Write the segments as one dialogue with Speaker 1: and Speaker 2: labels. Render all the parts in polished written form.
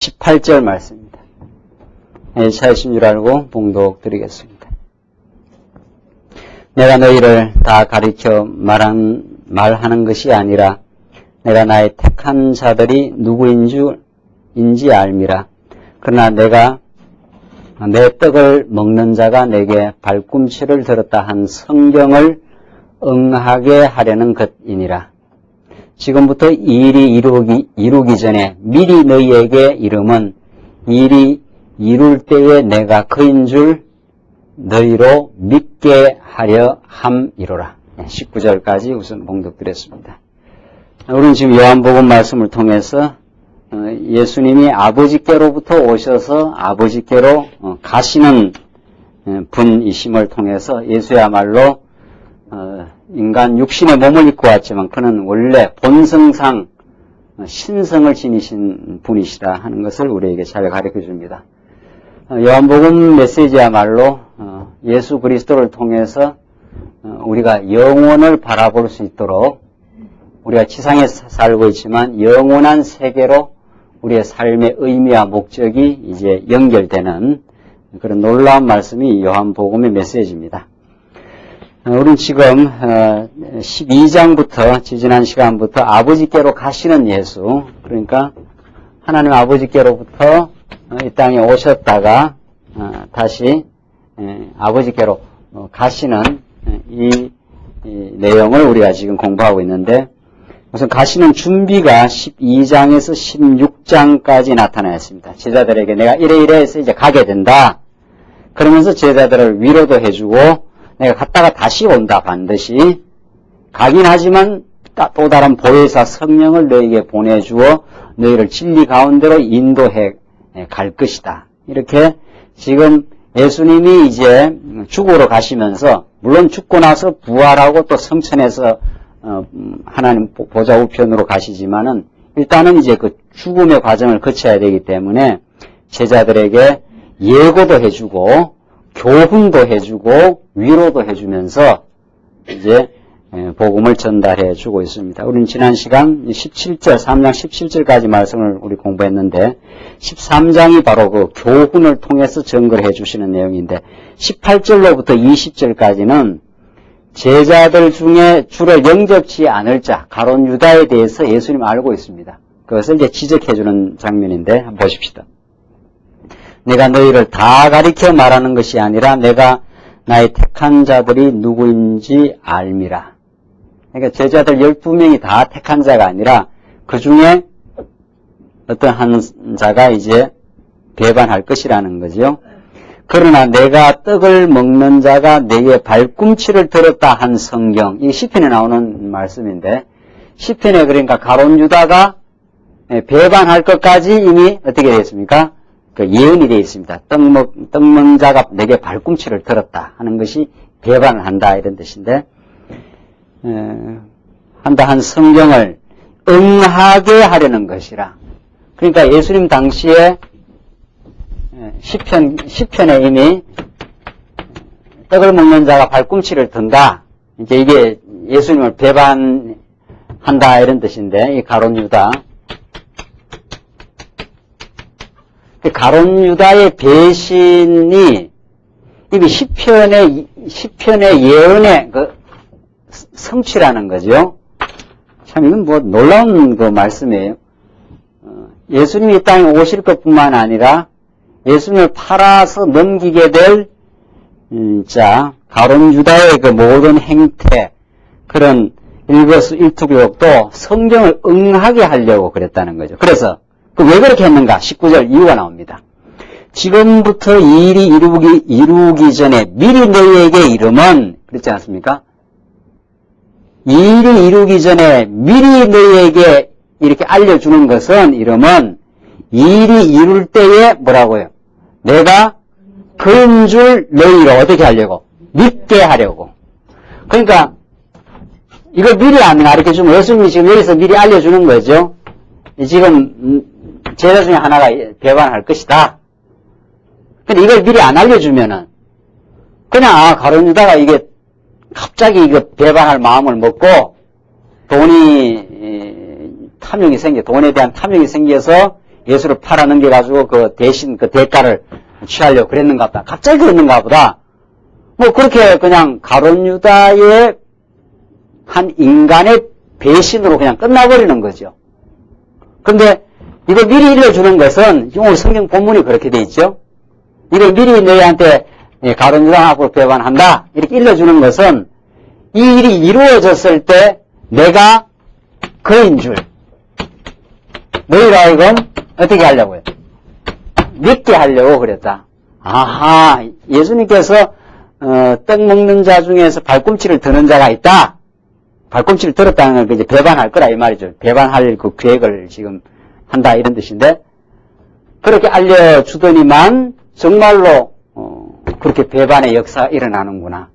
Speaker 1: 18절 말씀입니다. 차이신 줄 알고 봉독 드리겠습니다. 내가 너희를 다 가리켜 말하는 것이 아니라 내가 나의 택한 자들이 누구인지 알미라. 그러나 내가 내 떡을 먹는 자가 내게 발꿈치를 들었다 한 성경을 응하게 하려는 것이니라. 지금부터 이 일이 이루기 전에 미리 너희에게 이름은 일이 이룰 때에 내가 그인 줄 너희로 믿게 하려 함이로라. 19절까지 우선 봉독드렸습니다. 우리는 지금 요한복음 말씀을 통해서 예수님이 아버지께로부터 오셔서 아버지께로 가시는 분이심을 통해서 예수야말로 인간 육신의 몸을 입고 왔지만 그는 원래 본성상 신성을 지니신 분이시다 하는 것을 우리에게 잘 가르쳐 줍니다. 요한복음 메시지야말로 예수 그리스도를 통해서 우리가 영원을 바라볼 수 있도록 우리가 지상에 살고 있지만 영원한 세계로 우리의 삶의 의미와 목적이 이제 연결되는 그런 놀라운 말씀이 요한복음의 메시지입니다. 우리는 지금 12장부터 지지난 시간부터 아버지께로 가시는 예수, 그러니까 하나님 아버지께로부터 이 땅에 오셨다가 다시 아버지께로 가시는 이 내용을 우리가 지금 공부하고 있는데, 우선 가시는 준비가 12장에서 16장까지 나타나 있습니다. 제자들에게 내가 이래 해서 이제 가게 된다. 그러면서 제자들을 위로도 해주고 내가 갔다가 다시 온다. 반드시 가긴 하지만 또 다른 보혜사 성령을 너희에게 보내주어 너희를 진리 가운데로 인도해 갈 것이다. 이렇게 지금 예수님이 이제 죽으러 가시면서 물론 죽고 나서 부활하고 또 성천에서 하나님 보좌 우편으로 가시지만은 일단은 이제 그 죽음의 과정을 거쳐야 되기 때문에 제자들에게 예고도 해주고 교훈도 해주고 위로도 해주면서 이제 복음을 전달해 주고 있습니다. 우리는 지난 시간 17절, 3장 17절까지 말씀을 우리 공부했는데 13장이 바로 그 교훈을 통해서 증거를 해 주시는 내용인데 18절로부터 20절까지는 제자들 중에 주를 영접치 않을 자, 가룟 유다에 대해서 예수님 알고 있습니다. 그것을 이제 지적해 주는 장면인데 한번 보십시다. 내가 너희를 다 가리켜 말하는 것이 아니라 내가 나의 택한 자들이 누구인지 알미라. 그러니까 제자들 12명이 다 택한 자가 아니라 그 중에 어떤 한 자가 이제 배반할 것이라는 거죠. 그러나 내가 떡을 먹는 자가 내게 발꿈치를 들었다 한 성경. 이 시편에 나오는 말씀인데 시편에 그러니까 가룟 유다가 배반할 것까지 이미 어떻게 되어 있습니까? 그 예언이 되어 있습니다. 떡 먹는 자가 내게 발꿈치를 들었다 하는 것이 배반을 한다 이런 뜻인데 한다 한 성경을 응하게 하려는 것이라. 그러니까 예수님 당시에 시편에 이미 떡을 먹는 자가 발꿈치를 든다. 이제 이게 예수님을 배반한다 이런 뜻인데 이 가룟 유다. 가룟 유다의 배신이 이미 시편의 예언의 그 성취라는 거죠. 참 이건 뭐 놀라운 그 말씀이에요. 예수님이 이 땅에 오실 것뿐만 아니라 예수님을 팔아서 넘기게 될 가룟 유다의 그 모든 행태, 그런 일거수일투족도 성경을 응하게 하려고 그랬다는 거죠. 그래서 왜 그렇게 했는가? 19절 이유가 나옵니다. 지금부터 이 일이 이루기 전에 미리 너희에게 이름은 그렇지 않습니까? 이 일이 이루기 전에 미리 너희에게 이렇게 알려주는 것은 이름은 이 일이 이룰 때에 뭐라고요? 내가 그인 줄 너희로 어떻게 하려고? 믿게 하려고. 그러니까 이걸 미리 안 가르쳐주면 예수님이 지금 여기서 미리 알려주는 거죠. 지금 제자 중에 하나가 배반할 것이다. 근데 이걸 미리 안 알려주면은 그냥 가룟 유다가 이게 갑자기 이거 배반할 마음을 먹고 돈에 대한 탐욕이 생겨서 예수를 팔아넘겨가지고 그 대신 그 대가를 취하려고 그랬는가 보다. 갑자기 그랬는가 보다. 뭐 그렇게 그냥 가룟 유다의 한 인간의 배신으로 그냥 끝나버리는 거죠. 근데 이거 미리 일러주는 것은 오늘 성경 본문이 그렇게 돼 있죠. 이걸 미리 너희한테 가룟 유다 앞으로 배반한다 이렇게 일러주는 것은 이 일이 이루어졌을 때 내가 그인 줄 너희를 하여금 어떻게 하려고요? 믿게 하려고 그랬다. 아하, 예수님께서 떡 먹는 자 중에서 발꿈치를 드는 자가 있다. 발꿈치를 들었다는 건 이제 배반할 거라 이 말이죠. 배반할 그 계획을 지금 한다 이런 뜻인데 그렇게 알려주더니만 정말로 그렇게 배반의 역사가 일어나는구나.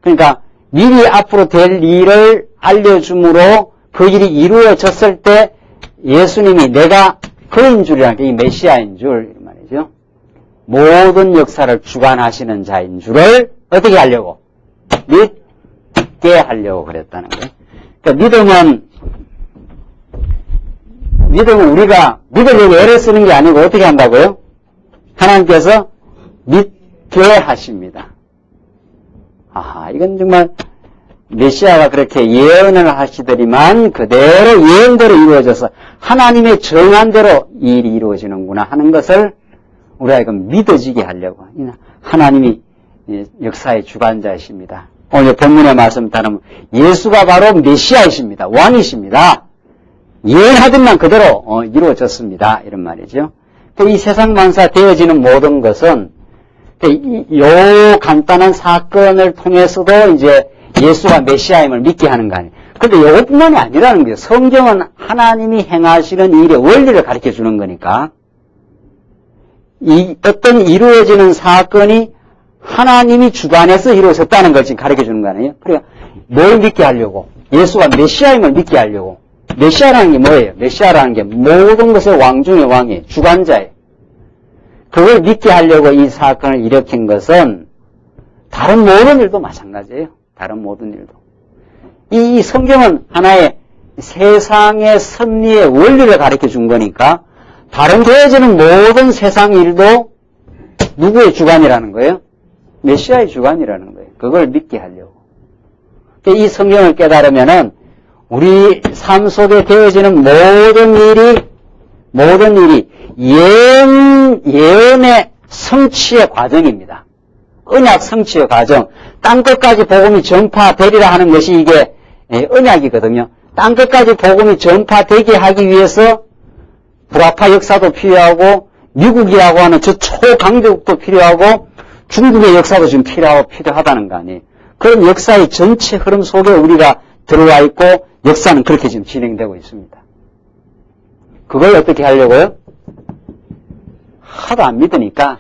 Speaker 1: 그러니까 미리 앞으로 될 일을 알려줌으로 그 일이 이루어졌을 때 예수님이 내가 그인 줄이라는 게 이 메시아인 줄 이런 말이죠. 모든 역사를 주관하시는 자인 줄을 어떻게 하려고? 믿게 하려고 그랬다는 거예요. 그러니까 믿음은 우리가 믿으려고 애를 쓰는 게 아니고 어떻게 한다고요? 하나님께서 믿게 하십니다. 아하, 이건 정말 메시아가 그렇게 예언을 하시더니만 그대로 예언대로 이루어져서 하나님의 정한 대로 이 일이 이루어지는구나 하는 것을 우리가 이건 믿어지게 하려고. 하나님이 역사의 주관자이십니다. 오늘 본문의 말씀 따르면 예수가 바로 메시아이십니다. 왕이십니다. 예언하던 그대로 이루어졌습니다. 이런 말이죠. 이 세상 만사 되어지는 모든 것은 요 간단한 사건을 통해서도 이제 예수가 메시아임을 믿게 하는 거 아니에요. 그런데 이것뿐만이 아니라는 거예요. 성경은 하나님이 행하시는 일의 원리를 가르쳐 주는 거니까 어떤 이루어지는 사건이 하나님이 주관해서 이루어졌다는 걸 지금 가르쳐 주는 거 아니에요. 그러니까 뭘 믿게 하려고? 예수가 메시아임을 믿게 하려고. 메시아라는 게 뭐예요? 메시아라는 게 모든 것의 왕 중의 왕이에요. 주관자예요. 그걸 믿게 하려고 이 사건을 일으킨 것은 다른 모든 일도 마찬가지예요. 다른 모든 일도. 이 성경은 하나의 세상의 섭리의 원리를 가르쳐 준 거니까 다른 되어지는 모든 세상 일도 누구의 주관이라는 거예요? 메시아의 주관이라는 거예요. 그걸 믿게 하려고. 이 성경을 깨달으면은 우리 삶 속에 되어지는 모든 일이 예언의 성취의 과정입니다. 언약 성취의 과정. 땅끝까지 복음이 전파되리라 하는 것이 이게 언약이거든요. 땅끝까지 복음이 전파되게 하기 위해서 불아파 역사도 필요하고 미국이라고 하는 저 초강대국도 필요하고 중국의 역사도 지금 필요하다는 거 아니에요. 그런 역사의 전체 흐름 속에 우리가 들어와 있고 역사는 그렇게 지금 진행되고 있습니다. 그걸 어떻게 하려고요? 하도 안 믿으니까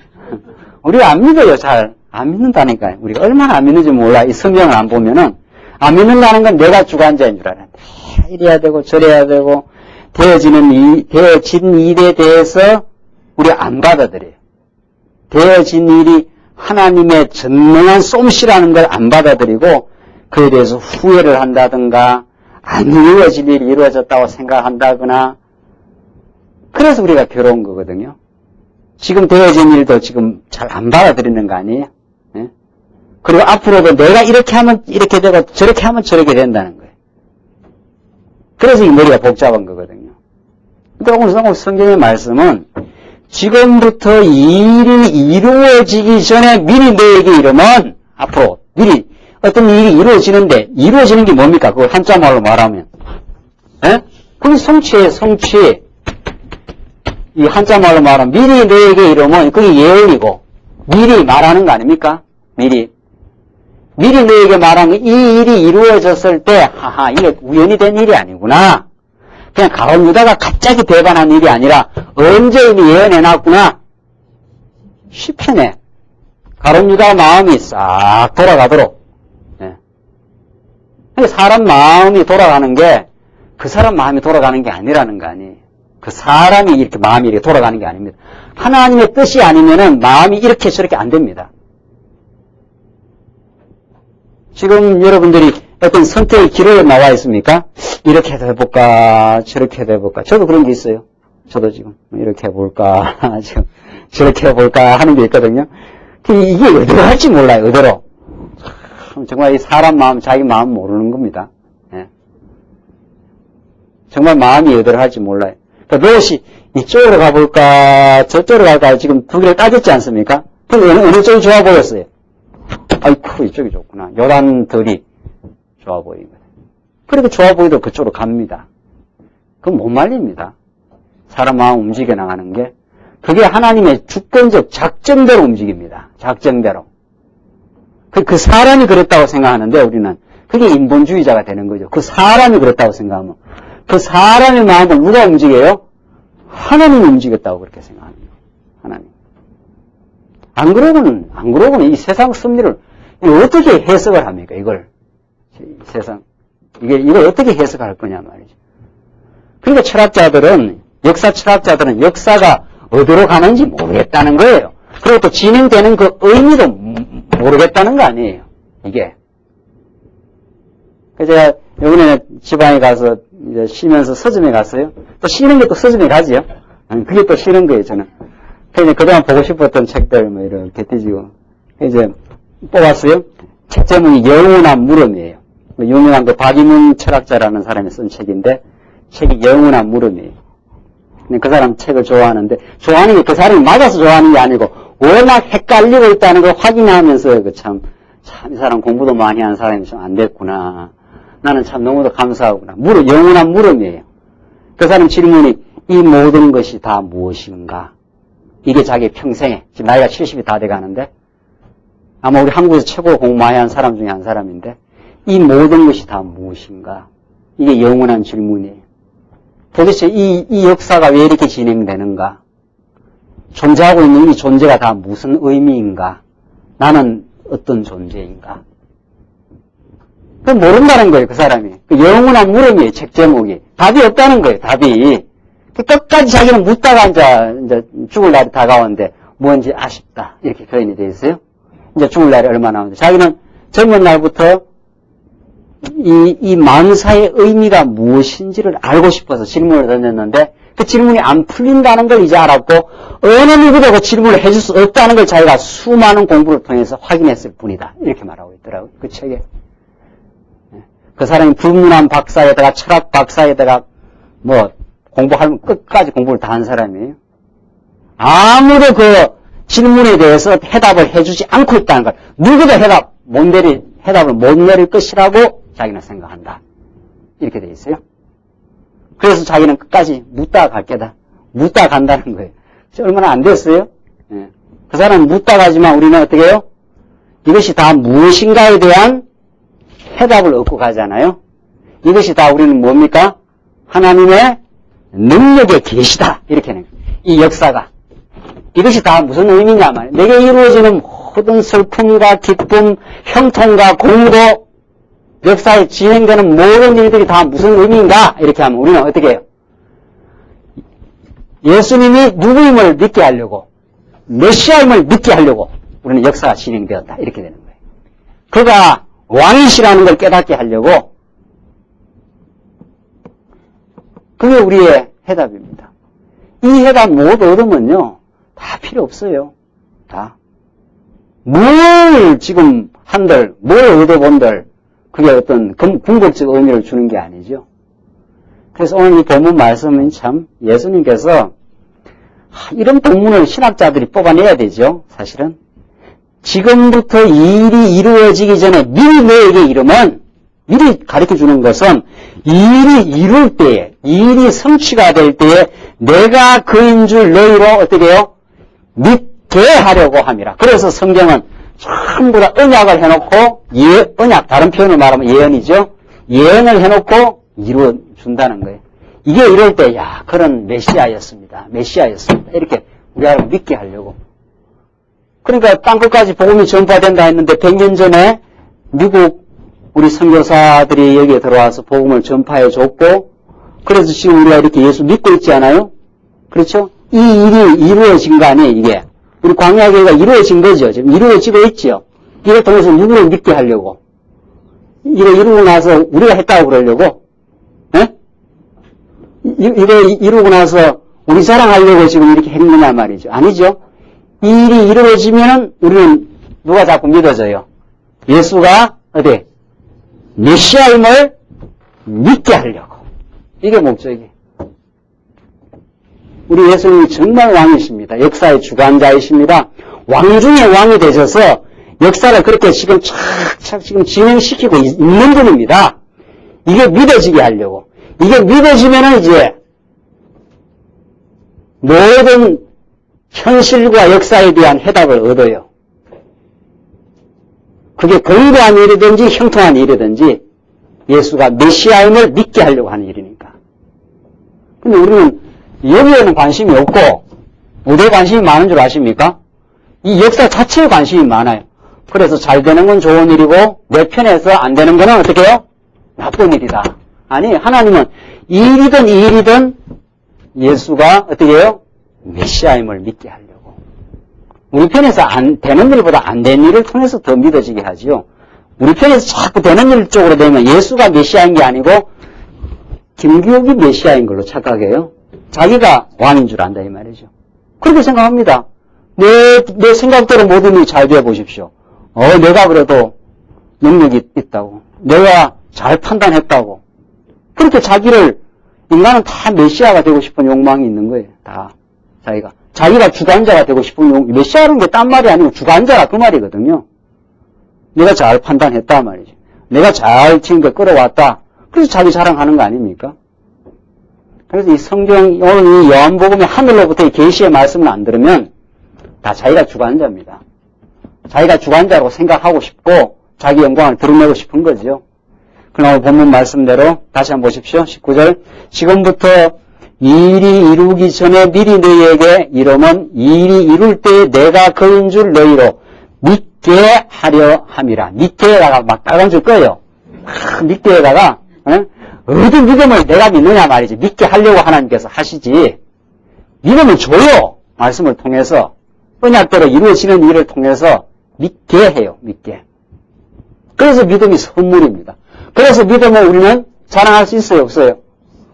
Speaker 1: 우리가 안 믿어요. 잘 안 믿는다니까요. 우리가 얼마나 안 믿는지 몰라. 이 성경을 안 보면은 안 믿는다는 건 내가 주관자인 줄 알아요. 이래야 되고 저래야 되고 되어진 일에 대해서 우리가 안 받아들여요. 되어진 일이 하나님의 전능한 솜씨라는 걸 안 받아들이고 그에 대해서 후회를 한다든가 안 이루어질 일이 이루어졌다고 생각한다거나 그래서 우리가 괴로운 거거든요. 지금 되어진 일도 지금 잘 안 받아들이는 거 아니에요? 네? 그리고 앞으로도 내가 이렇게 하면 이렇게 되고 저렇게 하면 저렇게 된다는 거예요. 그래서 이 머리가 복잡한 거거든요. 그러니까 오늘 성경의 말씀은 지금부터 이 일이 이루어지기 전에 미리 너에게 이르면 앞으로 미리 어떤 일이 이루어지는데 이루어지는 게 뭡니까? 그걸 한자 말로 말하면 그게 성취예요. 성취. 이 한자 말로 말하면 미리 너에게 이르면 그게 예언이고 미리 말하는 거 아닙니까? 미리 너에게 말한 이 일이 이루어졌을 때 하하 이게 우연히 된 일이 아니구나. 그냥 가룟 유다가 갑자기 배반한 일이 아니라 언제 이미 예언해놨구나. 시편에 가룟 유다 마음이 싹 돌아가도록. 사람 마음이 돌아가는 게 그 사람 마음이 돌아가는 게 아니라는 거 아니에요. 그 사람이 이렇게 마음이 이렇게 돌아가는 게 아닙니다. 하나님의 뜻이 아니면은 마음이 이렇게 저렇게 안 됩니다. 지금 여러분들이 어떤 선택의 기로에 나와 있습니까? 이렇게 해도 해볼까, 저렇게 해도 해볼까. 저도 그런 게 있어요. 저도 지금 이렇게 해볼까, 지금 저렇게 해볼까 하는 게 있거든요. 이게 어디로 할지 몰라요, 어디로. 정말 이 사람 마음, 자기 마음 모르는 겁니다. 예. 정말 마음이 어디로 할지 몰라요. 그러니까 무엇이 이쪽으로 가볼까, 저쪽으로 갈까, 지금 두 개를 따졌지 않습니까? 근데 어느 쪽이 좋아 보였어요? 아이쿠, 이쪽이 좋구나. 요단들이 좋아 보이거든. 그렇게 좋아 보이도 그쪽으로 갑니다. 그건 못 말립니다. 사람 마음 움직여 나가는 게. 그게 하나님의 주권적 작정대로 움직입니다. 작정대로. 그 사람이 그랬다고 생각하는데 우리는 그게 인본주의자가 되는 거죠. 그 사람이 그랬다고 생각하면 그 사람의 마음을 누가 움직여요? 하나님이 움직였다고 그렇게 생각합니다. 하나님. 안 그러고는 이 세상 섭리를 어떻게 해석을 합니까? 이걸 세상 이걸 어떻게 해석할 거냐 말이죠. 그러니까 역사 철학자들은 역사가 어디로 가는지 모르겠다는 거예요. 그리고 또 진행되는 그 의미도 모르겠다는 거 아니에요. 이게. 그래서 제가 요번에 지방에 가서 이제 쉬면서 서점에 갔어요. 또 쉬는 게 또 서점에 가지요. 그게 또 쉬는 거예요, 저는. 그래서 그동안 보고 싶었던 책들 뭐 이렇게 뒤지고 이제 뽑았어요. 책 제목이 영원한 물음이에요. 유명한 그 박이문 철학자라는 사람이 쓴 책인데 책이 영원한 물음이에요. 그 사람 책을 좋아하는데 좋아하는 게 그 사람이 맞아서 좋아하는 게 아니고 워낙 헷갈리고 있다는 걸 확인하면서 참 이 사람 공부도 많이 한 사람이 좀 안 됐구나. 나는 참 너무도 감사하구나. 영원한 물음이에요. 그 사람 질문이 이 모든 것이 다 무엇인가? 이게 자기 평생에 지금 나이가 70이 다 돼가는데 아마 우리 한국에서 최고 공부 많이 한 사람 중에 한 사람인데 이 모든 것이 다 무엇인가? 이게 영원한 질문이에요. 도대체 이 역사가 왜 이렇게 진행되는가? 존재하고 있는 이 존재가 다 무슨 의미인가? 나는 어떤 존재인가? 그 모른다는 거예요, 그 사람이. 그 영원한 물음이에요, 책 제목이. 답이 없다는 거예요, 답이. 끝까지 자기는 묻다가 이제 죽을 날이 다가오는데 뭔지 아쉽다. 이렇게 표현이 되어 있어요. 이제 죽을 날이 얼마 남았는데 자기는 젊은 날부터 이 만사의 의미가 무엇인지를 알고 싶어서 질문을 던졌는데 그 질문이 안 풀린다는 걸 이제 알았고 어느 누구도 그 질문을 해줄 수 없다는 걸 자기가 수많은 공부를 통해서 확인했을 뿐이다. 이렇게 말하고 있더라고요. 그 책에. 그 사람이 불문한 박사에다가 철학 박사에다가 뭐 공부하면 끝까지 공부를 다 한 사람이에요. 아무도 그 질문에 대해서 해답을 해주지 않고 있다는 걸 누구도 해답을 못 내릴 것이라고 자기는 생각한다. 이렇게 돼 있어요. 그래서 자기는 끝까지 묻다가 갈 게다. 묻다가 간다는 거예요. 얼마나 안 됐어요? 예. 그 사람은 묻다가 가지만 우리는 어떻게 해요? 이것이 다 무엇인가에 대한 해답을 얻고 가잖아요. 이것이 다 우리는 뭡니까? 하나님의 능력의 계시다. 이렇게 하는 거예요. 이 역사가. 이것이 다 무슨 의미냐 말이에요. 내게 이루어지는 모든 슬픔과 기쁨, 형통과 공도, 역사에 진행되는 모든 일들이 다 무슨 의미인가? 이렇게 하면 우리는 어떻게 해요? 예수님이 누구임을 믿게 하려고, 메시아임을 믿게 하려고 우리는 역사가 진행되었다. 이렇게 되는 거예요. 그가 왕이시라는 걸 깨닫게 하려고 그게 우리의 해답입니다. 이 해답 못 얻으면요. 다 필요 없어요. 다. 뭘 지금 한들, 뭘 얻어본들, 그게 어떤 궁극적 의미를 주는 게 아니죠. 그래서 오늘 이 본문 말씀은 참 예수님께서 이런 본문을 신학자들이 뽑아내야 되죠. 사실은. 지금부터 이 일이 이루어지기 전에 미리 너에게 이르면 미리 가르쳐주는 것은 이 일이 이룰 때에, 이 일이 성취가 될 때에 내가 그인 줄 너희로 어떻게 해요? 믿게 하려고 함이라. 그래서 성경은 전부 다 언약을 해놓고, 언약, 다른 표현을 말하면 예언이죠. 예언을 해놓고 이루어준다는 거예요. 이게 이럴 때, 그런 메시아였습니다. 이렇게 우리가 믿게 하려고. 그러니까 땅끝까지 복음이 전파된다 했는데 100년 전에 미국 우리 선교사들이 여기에 들어와서 복음을 전파해 줬고, 그래서 지금 우리가 이렇게 예수 믿고 있지 않아요? 그렇죠? 이 일이 이루어진 거 아니에요, 이게. 우리 광야교회가 이루어진 거죠. 지금 이루어지고 있죠. 이걸 통해서 누구를 믿게 하려고. 이거 이루고 나서 우리가 했다고 그러려고. 예? 이거 이루고 나서 우리 자랑하려고 지금 이렇게 했느냐 말이죠. 아니죠. 이 일이 이루어지면은 우리는 누가 자꾸 믿어져요? 예수가 어디? 메시아임을 믿게 하려고. 이게 목적이에요. 우리 예수님이 정말 왕이십니다. 역사의 주관자이십니다. 왕 중에 왕이 되셔서 역사를 그렇게 지금 착착 지금 진행시키고 있는 분입니다. 이게 믿어지게 하려고. 이게 믿어지면은 이제 모든 현실과 역사에 대한 해답을 얻어요. 그게 공고한 일이든지 형통한 일이든지 예수가 메시아임을 믿게 하려고 하는 일이니까. 근데 우리는 여기에는 관심이 없고 어디에 관심이 많은 줄 아십니까? 이 역사 자체에 관심이 많아요. 그래서 잘 되는 건 좋은 일이고 내 편에서 안 되는 거는 어떻게 해요? 나쁜 일이다. 아니, 하나님은 이 일이든 이 일이든 예수가 어떻게 해요? 메시아임을 믿게 하려고. 우리 편에서 안 되는 일보다 안 되는 일을 통해서 더 믿어지게 하지요. 우리 편에서 자꾸 되는 일 쪽으로 되면 예수가 메시아인 게 아니고 김기옥이 메시아인 걸로 착각해요. 자기가 왕인 줄 안다 이 말이죠. 그렇게 생각합니다. 내 생각대로 모든 일이 잘 되어 보십시오. 내가 그래도 능력이 있다고. 내가 잘 판단했다고. 그렇게 자기를, 인간은 다 메시아가 되고 싶은 욕망이 있는 거예요. 다. 자기가 주관자가 되고 싶은 메시아라는 게 딴 말이 아니고 주관자가 그 말이거든요. 내가 잘 판단했다 말이죠. 내가 잘 지금까지 끌어왔다. 그래서 자기 자랑하는 거 아닙니까? 그래서 이 성경, 오늘 이 요한복음의 하늘로부터의 계시의 말씀을 안 들으면 다 자기가 주관자입니다. 자기가 주관자라고 생각하고 싶고 자기 영광을 드러내고 싶은 거죠. 그러나 본문 말씀대로 다시 한번 보십시오. 19절. 지금부터 이 일이 이루기 전에 미리 너희에게 이름은 이 일이 이룰 때 내가 그인 줄 너희로 믿게 하려 함이라. 믿게에다가 막 빨간 줄 거예요. 믿게에다가 어디 믿음을 내가 믿느냐 말이지. 믿게 하려고 하나님께서 하시지. 믿음을 줘요. 말씀을 통해서. 언약대로 이루어지는 일을 통해서 믿게 해요. 믿게. 그래서 믿음이 선물입니다. 그래서 믿음을 우리는 자랑할 수 있어요? 없어요?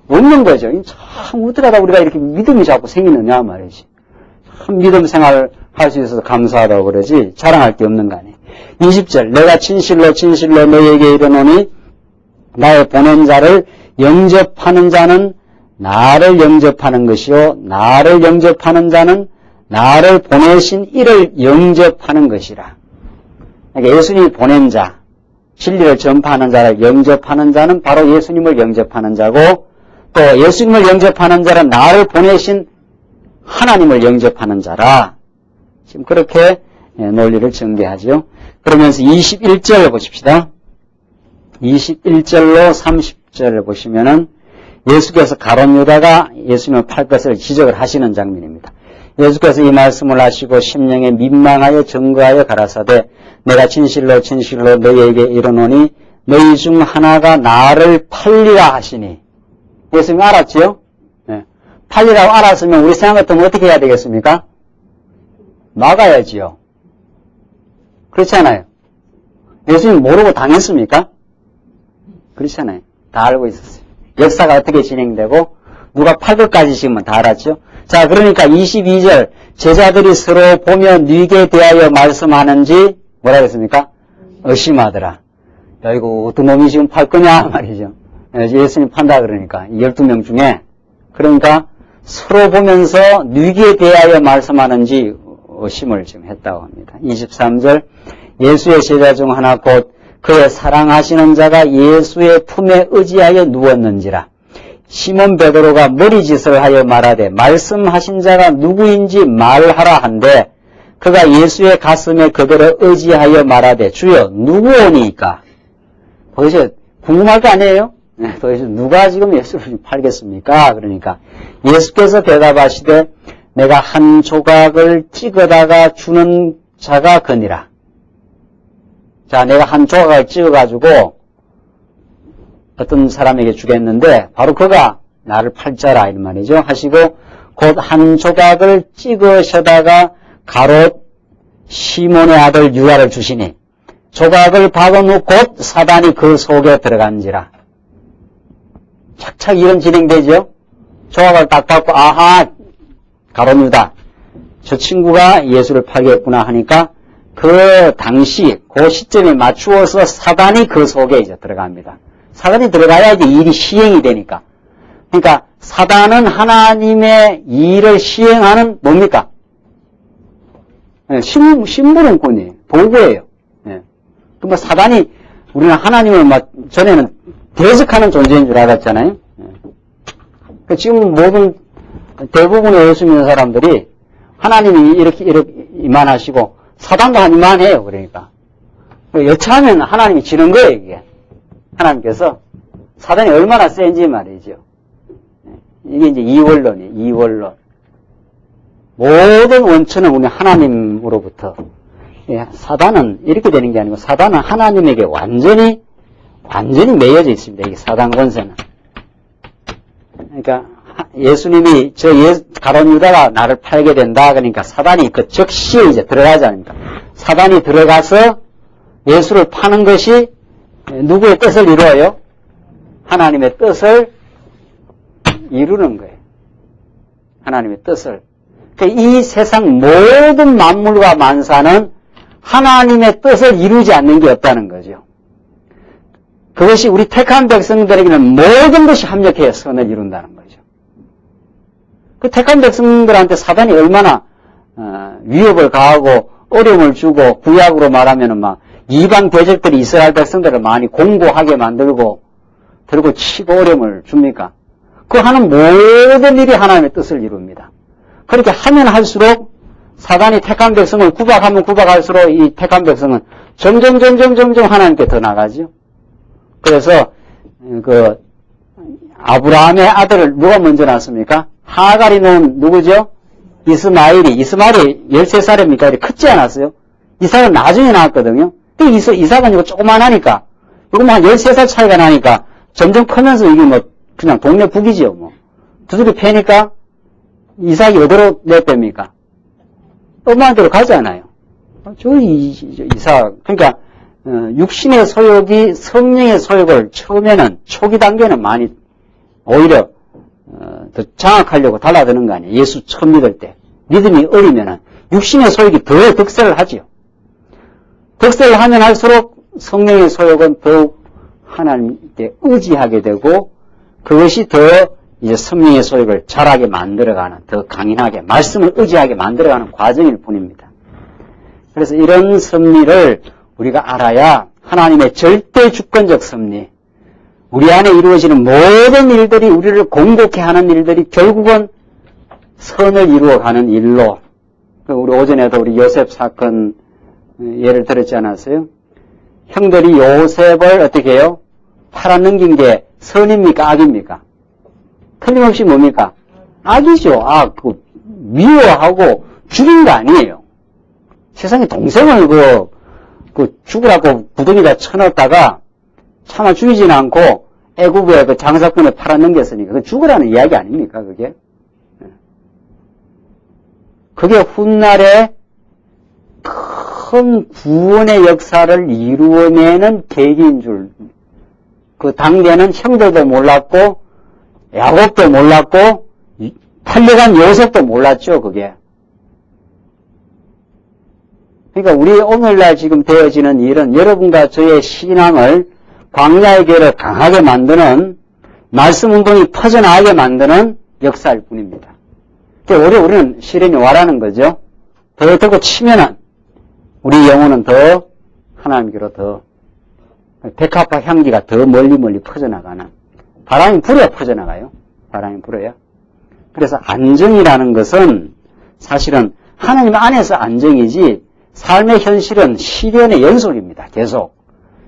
Speaker 1: 없는 거죠. 참 어떻게 하다 우리가 이렇게 믿음이 자꾸 생기느냐 말이지. 참 믿음 생활을 할 수 있어서 감사하다고 그러지 자랑할 게 없는 거 아니에요. 20절. 내가 진실로 진실로 너희에게 이르노니 나의 보낸 자를 영접하는 자는 나를 영접하는 것이요 나를 영접하는 자는 나를 보내신 이를 영접하는 것이라. 그러니까 예수님이 보낸 자, 진리를 전파하는 자를 영접하는 자는 바로 예수님을 영접하는 자고 또 예수님을 영접하는 자는 나를 보내신 하나님을 영접하는 자라. 지금 그렇게 논리를 전개하죠. 그러면서 21절을 보십시다. 21절로 30절을 보시면은 예수께서 가룟 유다가 예수님을 팔 것을 지적을 하시는 장면입니다. 예수께서 이 말씀을 하시고 심령에 민망하여 증거하여 가라사대 내가 진실로 진실로 너희에게 이르노니 너희 중 하나가 나를 팔리라 하시니. 예수님 알았지요? 네. 팔리라고 알았으면 우리 생각 같으면 어떻게 해야 되겠습니까? 막아야지요. 그렇지 않아요? 예수님 모르고 당했습니까? 그렇지 않아요. 다 알고 있었어요. 역사가 어떻게 진행되고 누가 팔 것까지 지금은 다 알았죠. 자, 그러니까 22절 제자들이 서로 보며 누게 대하여 말씀하는지 뭐라고 했습니까? 의심하더라. 야, 이거 어떤 놈이 지금 팔 거냐 말이죠. 예수님 판다 그러니까 12명 중에 그러니까 서로 보면서 누게 대하여 말씀하는지 의심을 지금 했다고 합니다. 23절 예수의 제자 중 하나 곧 그의 사랑하시는 자가 예수의 품에 의지하여 누웠는지라. 시몬 베드로가 머리짓을 하여 말하되 말씀하신 자가 누구인지 말하라 한데 그가 예수의 가슴에 그대로 의지하여 말하되 주여 누구오니까? 도대체 궁금할 거 아니에요? 도대체 누가 지금 예수를 팔겠습니까? 그러니까 예수께서 대답하시되 내가 한 조각을 찍어다가 주는 자가 그니라. 자, 내가 한 조각을 찍어가지고 어떤 사람에게 주겠는데 바로 그가 나를 팔자라 이 말이죠. 하시고 곧 한 조각을 찍으셔다가 가롯 시몬의 아들 유다를 주시니 조각을 박아놓고 곧 사단이 그 속에 들어간지라. 착착 이런 진행되죠. 조각을 딱 받고 아하 가룟 유다. 저 친구가 예수를 팔겠구나 하니까 그 당시, 그 시점에 맞추어서 사단이 그 속에 이제 들어갑니다. 사단이 들어가야지 일이 시행이 되니까. 그러니까 사단은 하나님의 일을 시행하는 뭡니까? 심부름꾼이에요. 도구예요. 예. 그러니까 사단이 우리는 하나님을 막 전에는 대적하는 존재인 줄 알았잖아요. 예. 지금 모든 대부분의 예수 믿는 사람들이 하나님이 이렇게 이만하시고 사단도 한 이만해요. 그러니까 여차하면 하나님이 지는 거예요. 이게 하나님께서 사단이 얼마나 센지 말이죠. 이게 이제 이원론이에요. 이원론. 모든 원천은 우리 하나님으로부터. 예, 사단은 이렇게 되는 게 아니고 사단은 하나님에게 완전히 매여져 있습니다. 이게 사단 권세는. 그러니까 예수님이 가룟 유다가 나를 팔게 된다. 그러니까 사단이 그 즉시에 이제 들어가지 않습니까? 사단이 들어가서 예수를 파는 것이 누구의 뜻을 이루어요? 하나님의 뜻을 이루는 거예요. 하나님의 뜻을. 그러니까 이 세상 모든 만물과 만사는 하나님의 뜻을 이루지 않는 게 없다는 거죠. 그것이 우리 택한 백성들에게는 모든 것이 합력해야 선을 이룬다는 거죠. 그 택한 백성들한테 사단이 얼마나 위협을 가하고 어려움을 주고 구약으로 말하면은 막 이방 대적들이 이스라엘 백성들을 많이 공고하게 만들고 들고 치고 어려움을 줍니까? 그 하는 모든 일이 하나님의 뜻을 이룹니다. 그렇게 하면 할수록 사단이 택한 백성을 구박하면 구박할수록 이 택한 백성은 점점 하나님께 더 나가죠. 그래서 그 아브라함의 아들을 누가 먼저 낳았습니까? 하갈이 낳은 누구죠? 이스마엘이 13살입니까? 컸지 않았어요? 이삭은 나중에 낳았거든요. 이삭은 이거 조그만하니까 이거 뭐 한 13살 차이가 나니까 점점 크면서 이게 뭐 그냥 동네 북이지요. 뭐 두드려 패니까 이삭이 어디로 내뺍니까? 엄마한 대로 가잖아요. 이삭. 그러니까 육신의 소욕이 성령의 소욕을 처음에는 초기 단계는 많이 오히려 더 장악하려고 달라드는 거 아니에요. 예수 처음 믿을 때. 믿음이 어리면은 육신의 소욕이 더 득세를 하지요. 득세를 하면 할수록 성령의 소욕은 더욱 하나님께 의지하게 되고 그것이 더 이제 성령의 소욕을 잘하게 만들어가는, 더 강인하게, 말씀을 의지하게 만들어가는 과정일 뿐입니다. 그래서 이런 섭리를 우리가 알아야 하나님의 절대 주권적 섭리, 우리 안에 이루어지는 모든 일들이 우리를 공고케 하는 일들이 결국은 선을 이루어가는 일로, 우리 오전에도 우리 요셉 사건 예를 들었지 않았어요? 형들이 요셉을 어떻게 해요? 팔아넘긴 게 선입니까? 악입니까? 틀림없이 뭡니까? 악이죠. 미워하고 죽인 거 아니에요. 세상에 동생을 죽으라고 구덩이에다 쳐넣었다가 차마 죽이지는 않고 애굽의 그 장사꾼에 팔아넘겼으니까 그 죽으라는 이야기 아닙니까? 그게 훗날에 큰 구원의 역사를 이루어내는 계기인 줄. 그 당대는 형들도 몰랐고 야곱도 몰랐고 팔려간 요셉도 몰랐죠. 그게. 그러니까 우리 오늘날 지금 되어지는 일은 여러분과 저의 신앙을 광야의 길을 강하게 만드는 말씀운동이 퍼져나가게 만드는 역사일 뿐입니다. 그러니까 우리는 실현이 와라는 거죠. 더 들고 치면은 우리 영혼은 더 하나님께로 더 백합화 향기가 더 멀리 퍼져나가는, 바람이 불어야 퍼져나가요. 바람이 불어야. 그래서 안정이라는 것은 사실은 하나님 안에서 안정이지 삶의 현실은 시련의 연속입니다. 계속.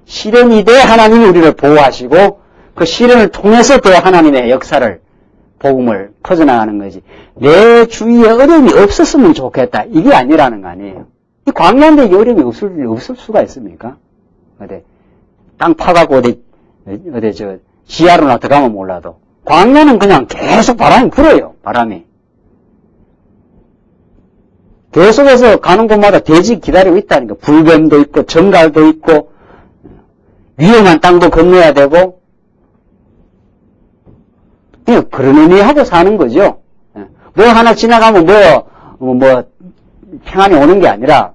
Speaker 1: 시련이 돼 하나님이 우리를 보호하시고 그 시련을 통해서 더 하나님의 역사를, 복음을 퍼져나가는 거지. 내 주위에 어려움이 없었으면 좋겠다. 이게 아니라는 거 아니에요. 이 광야인데 이 어려움이 없을 수가 있습니까? 땅 파갖고 지하로나 들어가면 몰라도. 광야는 그냥 계속 바람이 불어요. 바람이. 계속해서 가는 곳마다 돼지 기다리고 있다니까. 불뱀도 있고 정갈도 있고 위험한 땅도 건너야 되고 그런 의미하고 사는 거죠. 뭐 하나 지나가면 평안이 오는 게 아니라,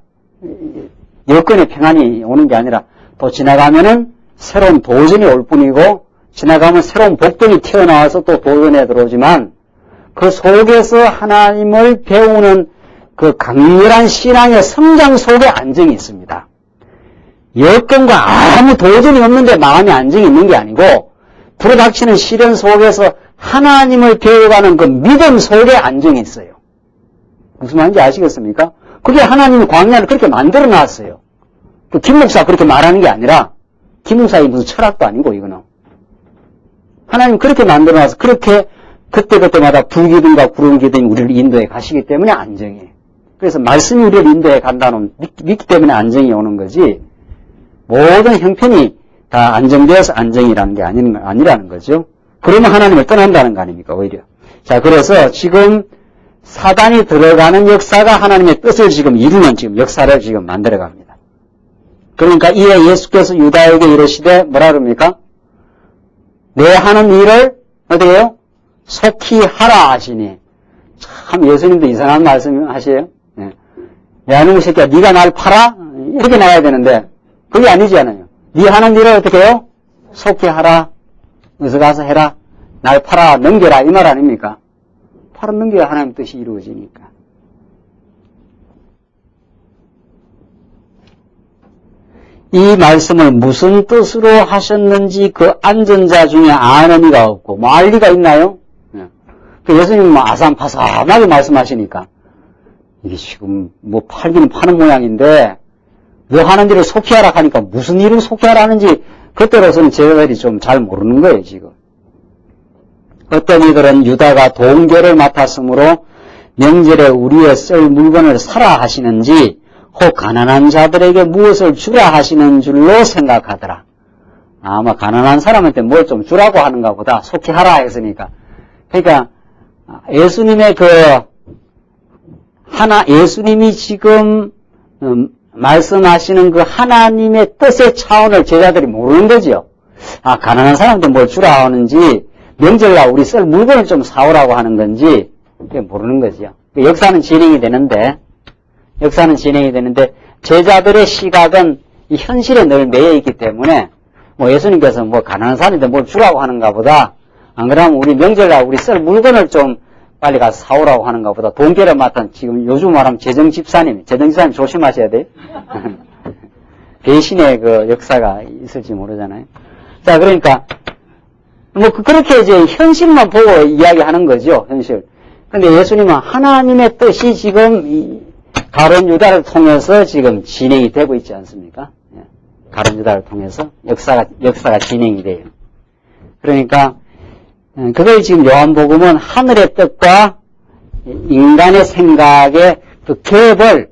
Speaker 1: 여건의 평안이 오는 게 아니라, 또 지나가면은 새로운 도전이 올 뿐이고, 지나가면 새로운 복등이 튀어나와서 또 도전에 들어오지만, 그 속에서 하나님을 배우는 그 강렬한 신앙의 성장 속에 안정이 있습니다. 여건과 아무 도전이 없는데 마음에 안정이 있는 게 아니고, 불어닥치는 시련 속에서 하나님을 배워가는 그 믿음 속에 안정이 있어요. 무슨 말인지 아시겠습니까? 그게 하나님이 광야를 그렇게 만들어 놨어요. 김 목사 그렇게 말하는 게 아니라, 김 목사의 무슨 철학도 아니고, 이거는. 하나님 그렇게 만들어 놔서 그렇게 그때그때마다 불기둥과 구름기둥이 우리를 인도해 가시기 때문에 안정이에요. 그래서 말씀이 우리를 인도해 간다는 믿기 때문에 안정이 오는 거지, 모든 형편이 다 안정되어서 안정이라는 게 아니라는 거죠. 그러면 하나님을 떠난다는 거 아닙니까, 오히려. 자, 그래서 지금 사단이 들어가는 역사가 하나님의 뜻을 지금 이루는 지금 역사를 지금 만들어 갑니다. 그러니까 이에 예수께서 유다에게 이르시되 뭐라 그럽니까? 내 하는 일을 어떻게 해요? 속히 하라 하시니. 참 예수님도 이상한 말씀 하세요. 네. 야, 이놈의 새끼야, 네가 날 팔아? 이렇게 나와야 되는데 그게 아니잖아요. 네 하는 일을 어떻게 해요? 속히 하라. 어서 가서 해라. 날 팔아 넘겨라 이 말 아닙니까? 팔아 넘겨야 하나님 뜻이 이루어지니까. 이 말씀을 무슨 뜻으로 하셨는지 그 안전자 중에 아는 이가 없고, 뭐 알 리가 있나요? 그 예수님은 뭐 아삼파삼하게 말씀하시니까, 이게 지금 뭐 팔기는 파는 모양인데, 너 하는 일을 속히 하라 하니까 무슨 일을 속히 하라 하는지, 그때로서는 제자들이 좀 잘 모르는 거예요, 지금. 어떤 이들은 유다가 동계를 맡았으므로 명절에 우리의 쓸 물건을 사라 하시는지, 혹 가난한 자들에게 무엇을 주라 하시는 줄로 생각하더라. 아마 가난한 사람한테 뭘 좀 주라고 하는가 보다. 속히 하라 했으니까. 그러니까 예수님의 예수님이 지금 말씀하시는 그 하나님의 뜻의 차원을 제자들이 모르는 거죠. 아, 가난한 사람한테 뭘 주라 하는지, 명절날 우리 쓸 물건을 좀 사오라고 하는 건지 모르는 거죠. 역사는 진행이 되는데 제자들의 시각은 이 현실에 늘 매여 있기 때문에 뭐 예수님께서 뭐 가난한 사람인데 뭘 주라고 하는가 보다, 안 그러면 우리 명절날 우리 쓸 물건을 좀 빨리 가서 사오라고 하는가 보다, 동계를 맡은 지금 요즘 말하면 재정집사님 조심하셔야 돼요. 배신의 그 역사가 있을지 모르잖아요. 자, 그러니까 뭐 그렇게 이제 현실만 보고 이야기하는 거죠, 현실. 근데 예수님은 하나님의 뜻이 지금 가룟 유다를 통해서 지금 진행이 되고 있지 않습니까? 가룟 유다를 통해서 역사가 진행이 돼요. 그러니까 그걸 지금 요한복음은 하늘의 뜻과 인간의 생각의 그 갭을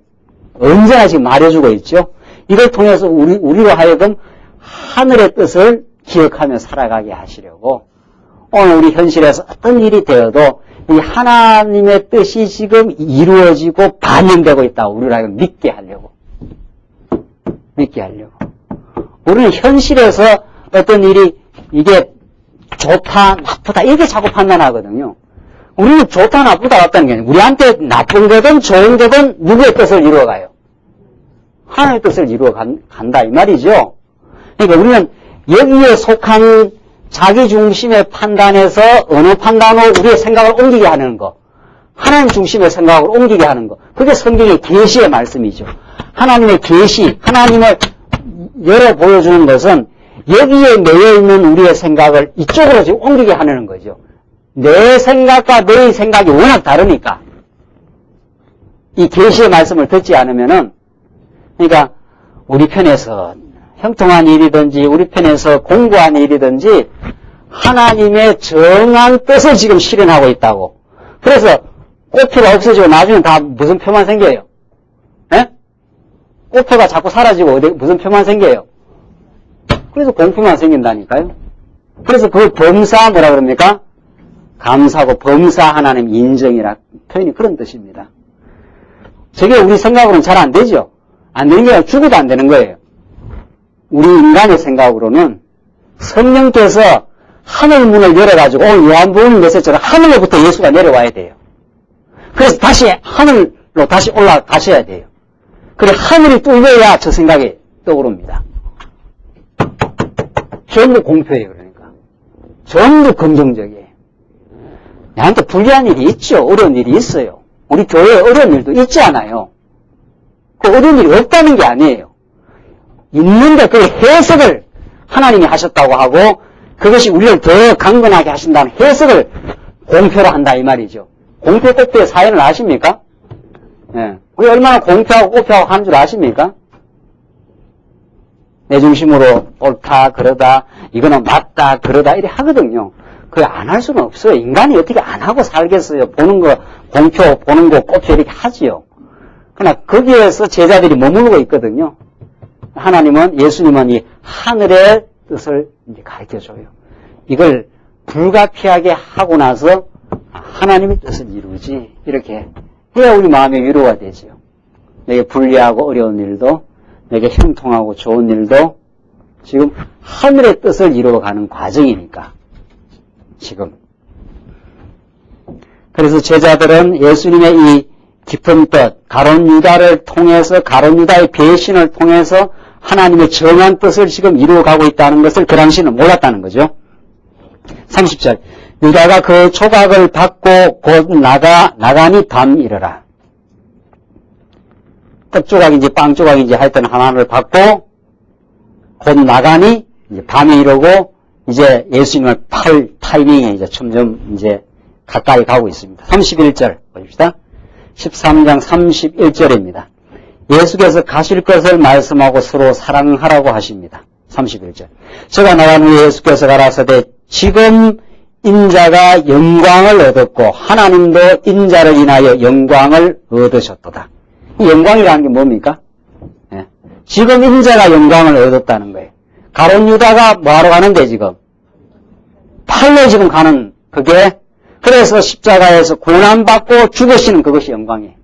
Speaker 1: 언제나 지금 말해주고 있죠. 이걸 통해서 우리로 하여금 하늘의 뜻을 기억하며 살아가게 하시려고, 오늘 우리 현실에서 어떤 일이 되어도 이 하나님의 뜻이 지금 이루어지고 반영되고 있다고 우리를 하여금 믿게 하려고. 우리는 현실에서 어떤 일이 이게 좋다 나쁘다 이렇게 자꾸 판단하거든요. 우리는 좋다 나쁘다 같다는 게 아니라 우리한테 나쁜 거든 좋은 거든 누구의 뜻을 이루어가요? 하나님의 뜻을 이루어 간다 이 말이죠. 그러니까 우리는 여기에 속한 자기 중심의 판단에서 어느 판단으로 우리의 생각을 옮기게 하는 거, 하나님 중심의 생각을 옮기게 하는 거, 그게 성경의 계시의 말씀이죠. 하나님의 계시, 하나님을 열어 보여주는 것은 여기에 매여 있는 우리의 생각을 이쪽으로 지금 옮기게 하는 거죠. 내 생각과 너의 생각이 워낙 다르니까 이 계시의 말씀을 듣지 않으면은, 그러니까 우리 편에서 형통한 일이든지 우리 편에서 공부한 일이든지 하나님의 정한 뜻을 지금 실현하고 있다고. 그래서 꽃표가 없어지고 나중에 다 무슨 표만 생겨요? 네? 꽃표가 자꾸 사라지고 무슨 표만 생겨요? 그래서 공표만 생긴다니까요. 그래서 그 범사 뭐라 그럽니까? 감사하고 범사 하나님 인정이라 표현이 그런 뜻입니다. 저게 우리 생각으로는 잘 안 되죠. 안 되는 게 아니라 죽어도 안 되는 거예요. 우리 인간의 생각으로는 성령께서 하늘 문을 열어가지고 오늘 요한복음 메시지처럼 하늘로부터 예수가 내려와야 돼요. 그래서 다시 하늘로 다시 올라가셔야 돼요. 그래 하늘이 뚫려야 저 생각이 떠오릅니다. 전부 공표예요. 그러니까 전부 긍정적이에요. 나한테 불리한 일이 있죠. 어려운 일이 있어요. 우리 교회에 어려운 일도 있지 않아요. 그 어려운 일이 없다는 게 아니에요. 있는데 그 해석을 하나님이 하셨다고 하고 그것이 우리를 더 강건하게 하신다는 해석을 공표로 한다 이 말이죠. 공표 꽃표의 사연을 아십니까? 예. 우리 얼마나 공표하고 꽃표하고 하는 줄 아십니까? 내 중심으로 옳다 그러다 이거는 맞다 그러다 이렇게 하거든요. 그게 안 할 수는 없어요. 인간이 어떻게 안 하고 살겠어요. 보는 거 공표 보는 거 꽃표 이렇게 하지요. 그러나 거기에서 제자들이 머물고 있거든요. 하나님은 예수님은 이 하늘의 뜻을 이제 가르쳐줘요. 이걸 불가피하게 하고 나서 하나님의 뜻을 이루지 이렇게 해야 우리 마음의 위로가 되지요. 내게 불리하고 어려운 일도 내게 형통하고 좋은 일도 지금 하늘의 뜻을 이루어가는 과정이니까 지금. 그래서 제자들은 예수님의 이 깊은 뜻, 가룟 유다를 통해서 가룟 유다의 배신을 통해서 하나님의 정한 뜻을 지금 이루어가고 있다는 것을 그 당시는 몰랐다는 거죠. 30절 유다가 그 조각을 받고 곧 나가니 밤이르라. 떡조각인지 빵조각인지 하여튼 하나를 받고 곧 나가니 이제 밤이 이르고 이제 예수님을 팔 타이밍에 이제 점점 이제 가까이 가고 있습니다. 31절 보십시다. 13장 31절입니다. 예수께서 가실 것을 말씀하고 서로 사랑하라고 하십니다. 31절. 저가 나간 후에 예수께서 가라사대 지금 인자가 영광을 얻었고 하나님도 인자를 인하여 영광을 얻으셨도다. 이 영광이라는 게 뭡니까? 예. 지금 인자가 영광을 얻었다는 거예요. 가룟 유다가 뭐하러 가는데 지금? 팔로 지금 가는 그게 그래서 십자가에서 고난받고 죽으시는 그것이 영광이에요.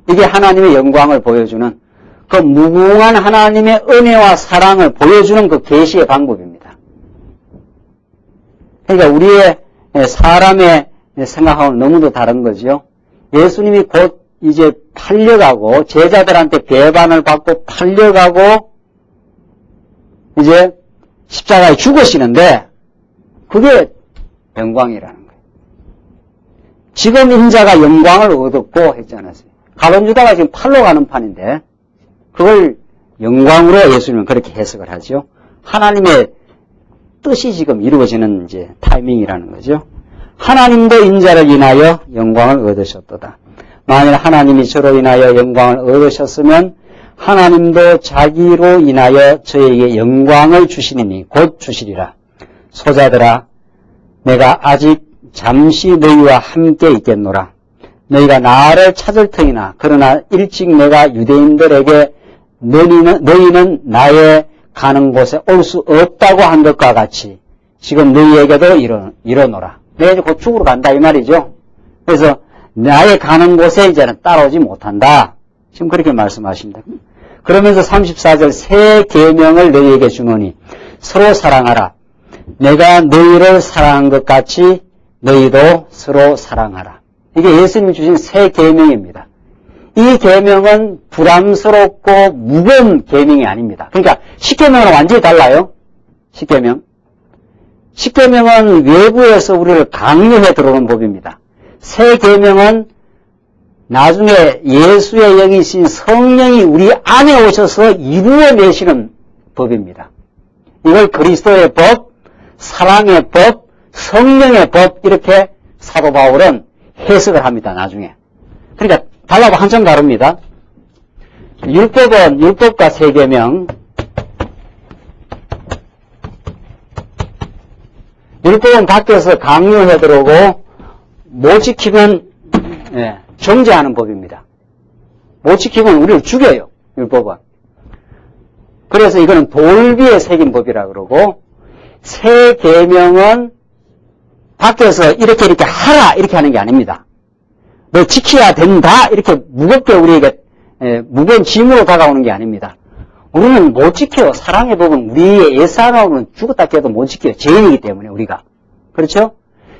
Speaker 1: 이게 하나님의 영광을 보여주는 그 무궁한 하나님의 은혜와 사랑을 보여주는 그 계시의 방법입니다. 그러니까 우리의 사람의 생각하고는 너무도 다른 거죠. 예수님이 곧 이제 팔려가고 제자들한테 배반을 받고 팔려가고 이제 십자가에 죽으시는데 그게 영광이라는 거예요. 지금 인자가 영광을 얻었고 했잖아요. 가룟 유다가 지금 팔로 가는 판인데 그걸 영광으로 예수님은 그렇게 해석을 하죠. 하나님의 뜻이 지금 이루어지는 이제 타이밍이라는 거죠. 하나님도 인자를 인하여 영광을 얻으셨도다. 만일 하나님이 저로 인하여 영광을 얻으셨으면 하나님도 자기로 인하여 저에게 영광을 주시리니 곧 주시리라. 소자들아 내가 아직 잠시 너희와 함께 있겠노라. 너희가 나를 찾을 터이나 그러나 일찍 내가 유대인들에게 너희는 나의 가는 곳에 올 수 없다고 한 것과 같이 지금 너희에게도 이러노라. 내가 이제 곧 죽으러 간다 이 말이죠. 그래서 나의 가는 곳에 이제는 따라오지 못한다. 지금 그렇게 말씀하십니다. 그러면서 34절 새 계명을 너희에게 주노니 서로 사랑하라. 내가 너희를 사랑한 것 같이 너희도 서로 사랑하라. 이게 예수님이 주신 새 계명입니다. 이 계명은 부담스럽고 무거운 계명이 아닙니다. 그러니까 십계명은 완전히 달라요. 십계명은 외부에서 우리를 강요해 들어오는 법입니다. 새 계명은 나중에 예수의 영이신 성령이 우리 안에 오셔서 이루어내시는 법입니다. 이걸 그리스도의 법, 사랑의 법, 성령의 법 이렇게 사도 바울은 해석을 합니다. 나중에. 그러니까 달라고 한참 다릅니다. 율법은 율법과 새 계명. 율법은 밖에서 강요해 들어오고 못 지키면 정죄하는 법입니다. 못 지키면 우리를 죽여요. 율법은. 그래서 이거는 돌비에 새긴 법이라 그러고 새 계명은 밖에서 이렇게 하라 이렇게 하는 게 아닙니다. 너 지켜야 된다 이렇게 무겁게 우리에게 무거운 짐으로 다가오는 게 아닙니다. 우리는 못 지켜요. 사랑의 법은 우리의 옛사람은 죽었다 깨도 못 지켜요. 죄인이기 때문에 우리가. 그렇죠?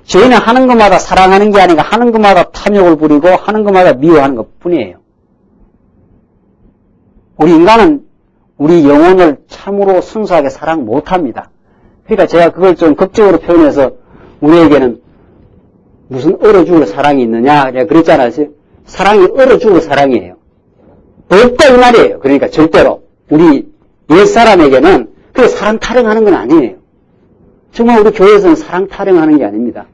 Speaker 1: 저희는 하는 것마다 사랑하는 게 아니라 하는 것마다 탐욕을 부리고 하는 것마다 미워하는 것 뿐이에요. 우리 인간은 우리 영혼을 참으로 순수하게 사랑 못합니다. 그러니까 제가 그걸 좀 극적으로 표현해서 우리에게는 무슨 얼어 죽을 사랑이 있느냐 내가 그랬잖아요. 사랑이 얼어 죽을 사랑이에요. 없다 이 말이에요. 그러니까 절대로 우리 옛사람에게는 그게 사랑 타령하는 건 아니에요. 정말 우리 교회에서는 사랑 타령하는 게 아닙니다.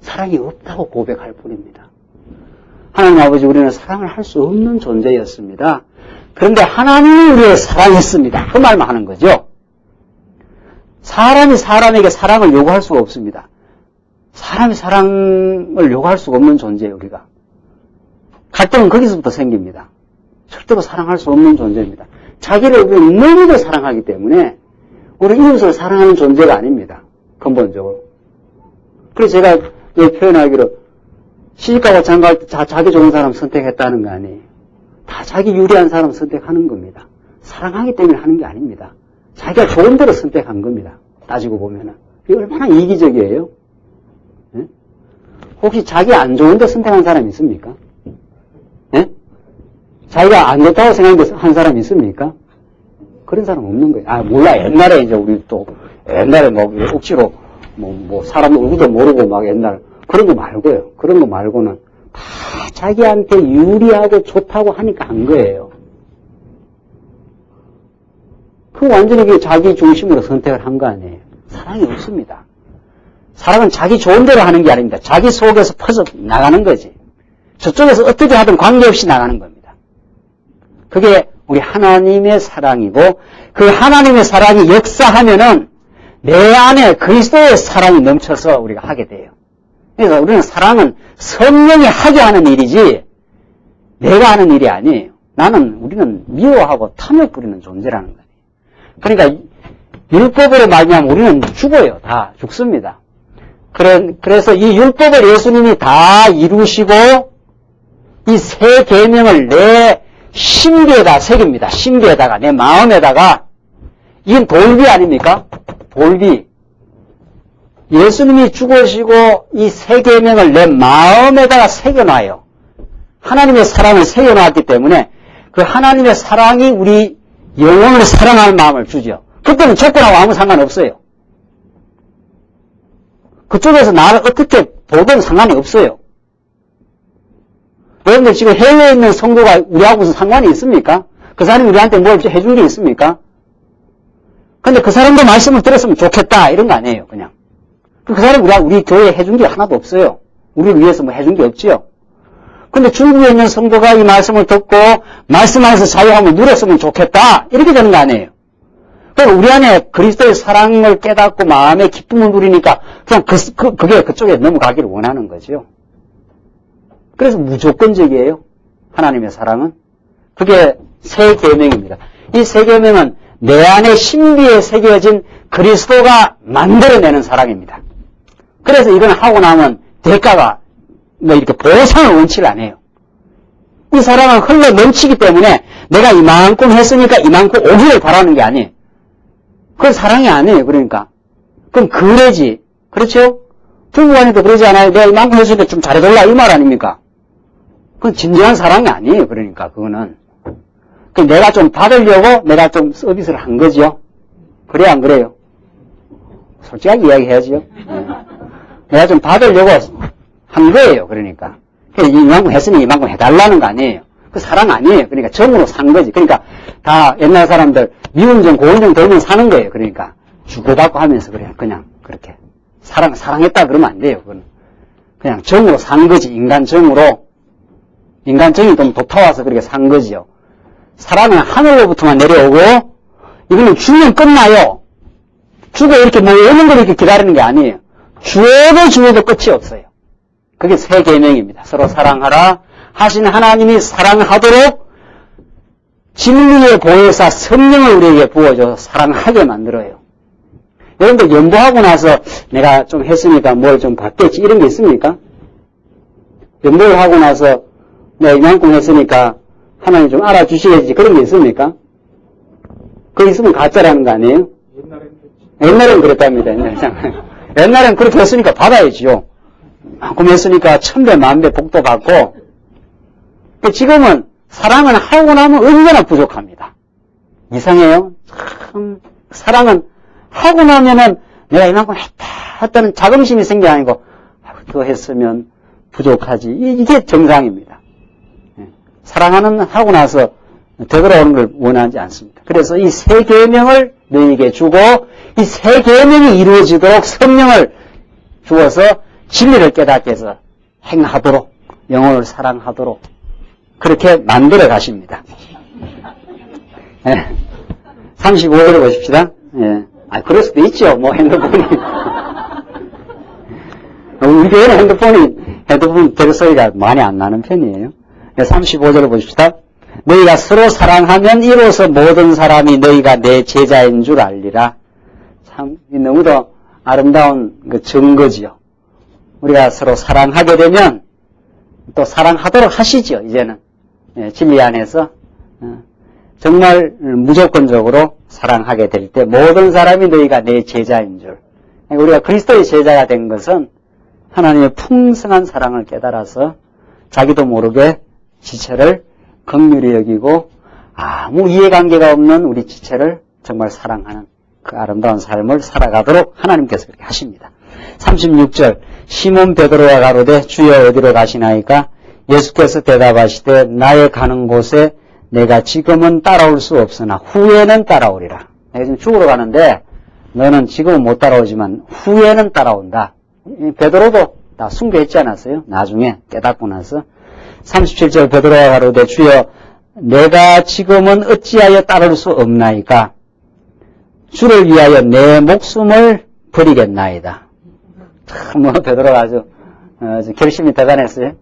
Speaker 1: 사랑이 없다고 고백할 뿐입니다. 하나님 아버지, 우리는 사랑을 할 수 없는 존재였습니다. 그런데 하나님이 우리를 사랑했습니다. 그 말만 하는 거죠. 사람이 사람에게 사랑을 요구할 수가 없습니다. 사람이 사랑을 요구할 수가 없는 존재예요, 우리가. 갈등은 거기서부터 생깁니다. 절대로 사랑할 수 없는 존재입니다. 자기를 우리는 너무도 사랑하기 때문에 우리는 이웃을 사랑하는 존재가 아닙니다. 근본적으로. 그래서 제가 표현하기로 시집가고 장가갈 때 자기 좋은 사람 선택했다는 거 아니에요. 다 자기 유리한 사람 선택하는 겁니다. 사랑하기 때문에 하는 게 아닙니다. 자기가 좋은 대로 선택한 겁니다. 따지고 보면은. 이게 얼마나 이기적이에요? 네? 혹시 자기 안 좋은 데 선택한 사람 있습니까? 네? 자기가 안 좋다고 생각한 사람 있습니까? 그런 사람 없는 거예요. 아, 몰라. 옛날에 이제 우리 또, 옛날에 뭐, 억지로, 사람 얼굴도 모르고 막 옛날, 그런 거 말고요. 그런 거 말고는 다 자기한테 유리하고 좋다고 하니까 한 거예요. 그 완전히 자기 중심으로 선택을 한 거 아니에요. 사랑이 없습니다. 사랑은 자기 좋은 대로 하는 게 아닙니다. 자기 속에서 퍼져 나가는 거지. 저쪽에서 어떻게 하든 관계없이 나가는 겁니다. 그게 우리 하나님의 사랑이고, 그 하나님의 사랑이 역사하면은 내 안에 그리스도의 사랑이 넘쳐서 우리가 하게 돼요. 그래서 우리는 사랑은 성령이 하게 하는 일이지 내가 하는 일이 아니에요. 우리는 미워하고 탐욕 부리는 존재라는 거예요. 그러니까 율법으로 말미암아 우리는 죽어요. 다 죽습니다. 그래서 이 율법을 예수님이 다 이루시고 이 세 계명을 내 신비에다 새깁니다. 신비에다가 내 마음에다가. 이건 돌비 아닙니까? 돌비. 예수님이 죽으시고 이 세 계명을 내 마음에다가 새겨놔요. 하나님의 사랑을 새겨놨기 때문에 그 하나님의 사랑이 우리 영혼을 사랑하는 마음을 주죠. 그때는 조건하고 아무 상관없어요. 그쪽에서 나를 어떻게 보든 상관이 없어요. 여러분들 지금 해외에 있는 성도가 우리하고 무슨 상관이 있습니까? 그 사람이 우리한테 뭘 해준 게 있습니까? 근데 그 사람도 말씀을 들었으면 좋겠다 이런 거 아니에요. 그냥 그 사람이 우리 교회에 해준 게 하나도 없어요. 우리를 위해서 뭐 해준 게 없지요. 근데 중국에 있는 성도가 이 말씀을 듣고 말씀 안에서 자유함을 누렸으면 좋겠다 이렇게 되는 거 아니에요. 그럼 우리 안에 그리스도의 사랑을 깨닫고 마음의 기쁨을 누리니까 그냥 그게 그쪽에 넘어가기를 원하는 거죠. 그래서 무조건적이에요. 하나님의 사랑은. 그게 세 계명입니다. 이 세 계명은 내 안에 신비에 새겨진 그리스도가 만들어내는 사랑입니다. 그래서 이건 하고 나면 대가가 이렇게 보상을 원치를 안 해요. 이 사랑은 흘러 넘치기 때문에 내가 이만큼 했으니까 이만큼 오기를 바라는 게 아니에요. 그건 사랑이 아니에요. 그러니까. 그럼 그래지. 그렇죠? 부부간에도 그러지 않아요. 내가 이만큼 했으니까 좀 잘해달라 이 말 아닙니까? 그건 진정한 사랑이 아니에요. 그러니까 그거는. 내가 좀 받으려고 내가 좀 서비스를 한 거죠. 그래 안 그래요? 솔직하게 이야기해야죠. 내가 좀 받으려고 한 거예요. 그러니까. 이만큼 했으니 이만큼 해달라는 거 아니에요. 그 사랑 아니에요. 그러니까 정으로 산 거지. 그러니까 다 옛날 사람들 미운정 고운정 돌면 사는 거예요. 그러니까 주고받고 하면서 그냥 그렇게 사랑했다 그러면 안 돼요. 그건 그냥 정으로 산 거지. 인간정으로. 인간정이 좀 돋아와서 그렇게 산 거지요. 사랑은 하늘로부터만 내려오고 이거는 주면 끝나요. 주고 이렇게 뭐 오는 걸 이렇게 기다리는 게 아니에요. 주어도 끝이 없어요. 그게 세 계명입니다. 서로 사랑하라 하신 하나님이 사랑하도록 진리의 보혜사 성령을 우리에게 부어줘서 사랑하게 만들어요. 여러분들 연보하고 나서 내가 좀 했으니까 뭘 좀 받겠지 이런 게 있습니까? 연보를 하고 나서 내가 이만큼 했으니까 하나님 좀 알아주시겠지 그런 게 있습니까? 그거 있으면 가짜라는 거 아니에요? 옛날엔 그랬답니다. 옛날엔 그렇게 했으니까 받아야지요. 만큼 했으니까 1000배, 10,000배 복도 받고, 지금은 사랑은 하고 나면 언제나 부족합니다. 이상해요? 참, 사랑은 하고 나면은 내가 이만큼 했다는 자긍심이 생겨 아니고, 더 했으면 부족하지. 이게 정상입니다. 사랑하는 하고 나서 되돌아오는 걸 원하지 않습니다. 그래서 이 세 계명을 너희에게 주고 이 세 계명이 이루어지도록 성령을 주어서 진리를 깨닫게 해서 행하도록 영혼을 사랑하도록 그렇게 만들어 가십니다. 35절을 보십시다. 그럴 수도 있죠. 뭐 핸드폰이 우리 교회는 핸드폰 될 소리가 많이 안 나는 편이에요. 35절을 보십시다. 너희가 서로 사랑하면 이로써 모든 사람이 너희가 내 제자인 줄 알리라. 참 너무도 아름다운 그 증거지요. 우리가 서로 사랑하게 되면 또 사랑하도록 하시죠. 이제는 진리 안에서 정말 무조건적으로 사랑하게 될 때 모든 사람이 너희가 내 제자인 줄. 우리가 그리스도의 제자가 된 것은 하나님의 풍성한 사랑을 깨달아서 자기도 모르게 지체를 긍휼히 여기고 아무 이해관계가 없는 우리 지체를 정말 사랑하는 그 아름다운 삶을 살아가도록 하나님께서 그렇게 하십니다. 36절 시몬 베드로가 가로되 주여 어디로 가시나이까? 예수께서 대답하시되 나의 가는 곳에 내가 지금은 따라올 수 없으나 후에는 따라오리라. 내가 지금 죽으러 가는데 너는 지금은 못 따라오지만 후에는 따라온다. 베드로도 다 순교했지 않았어요? 나중에 깨닫고 나서 37절 베드로가 가로되 주여 내가 지금은 어찌하여 따를 수 없나이까? 주를 위하여 내 목숨을 버리겠나이다. 참 베드로가 아주 결심이 대단했어요.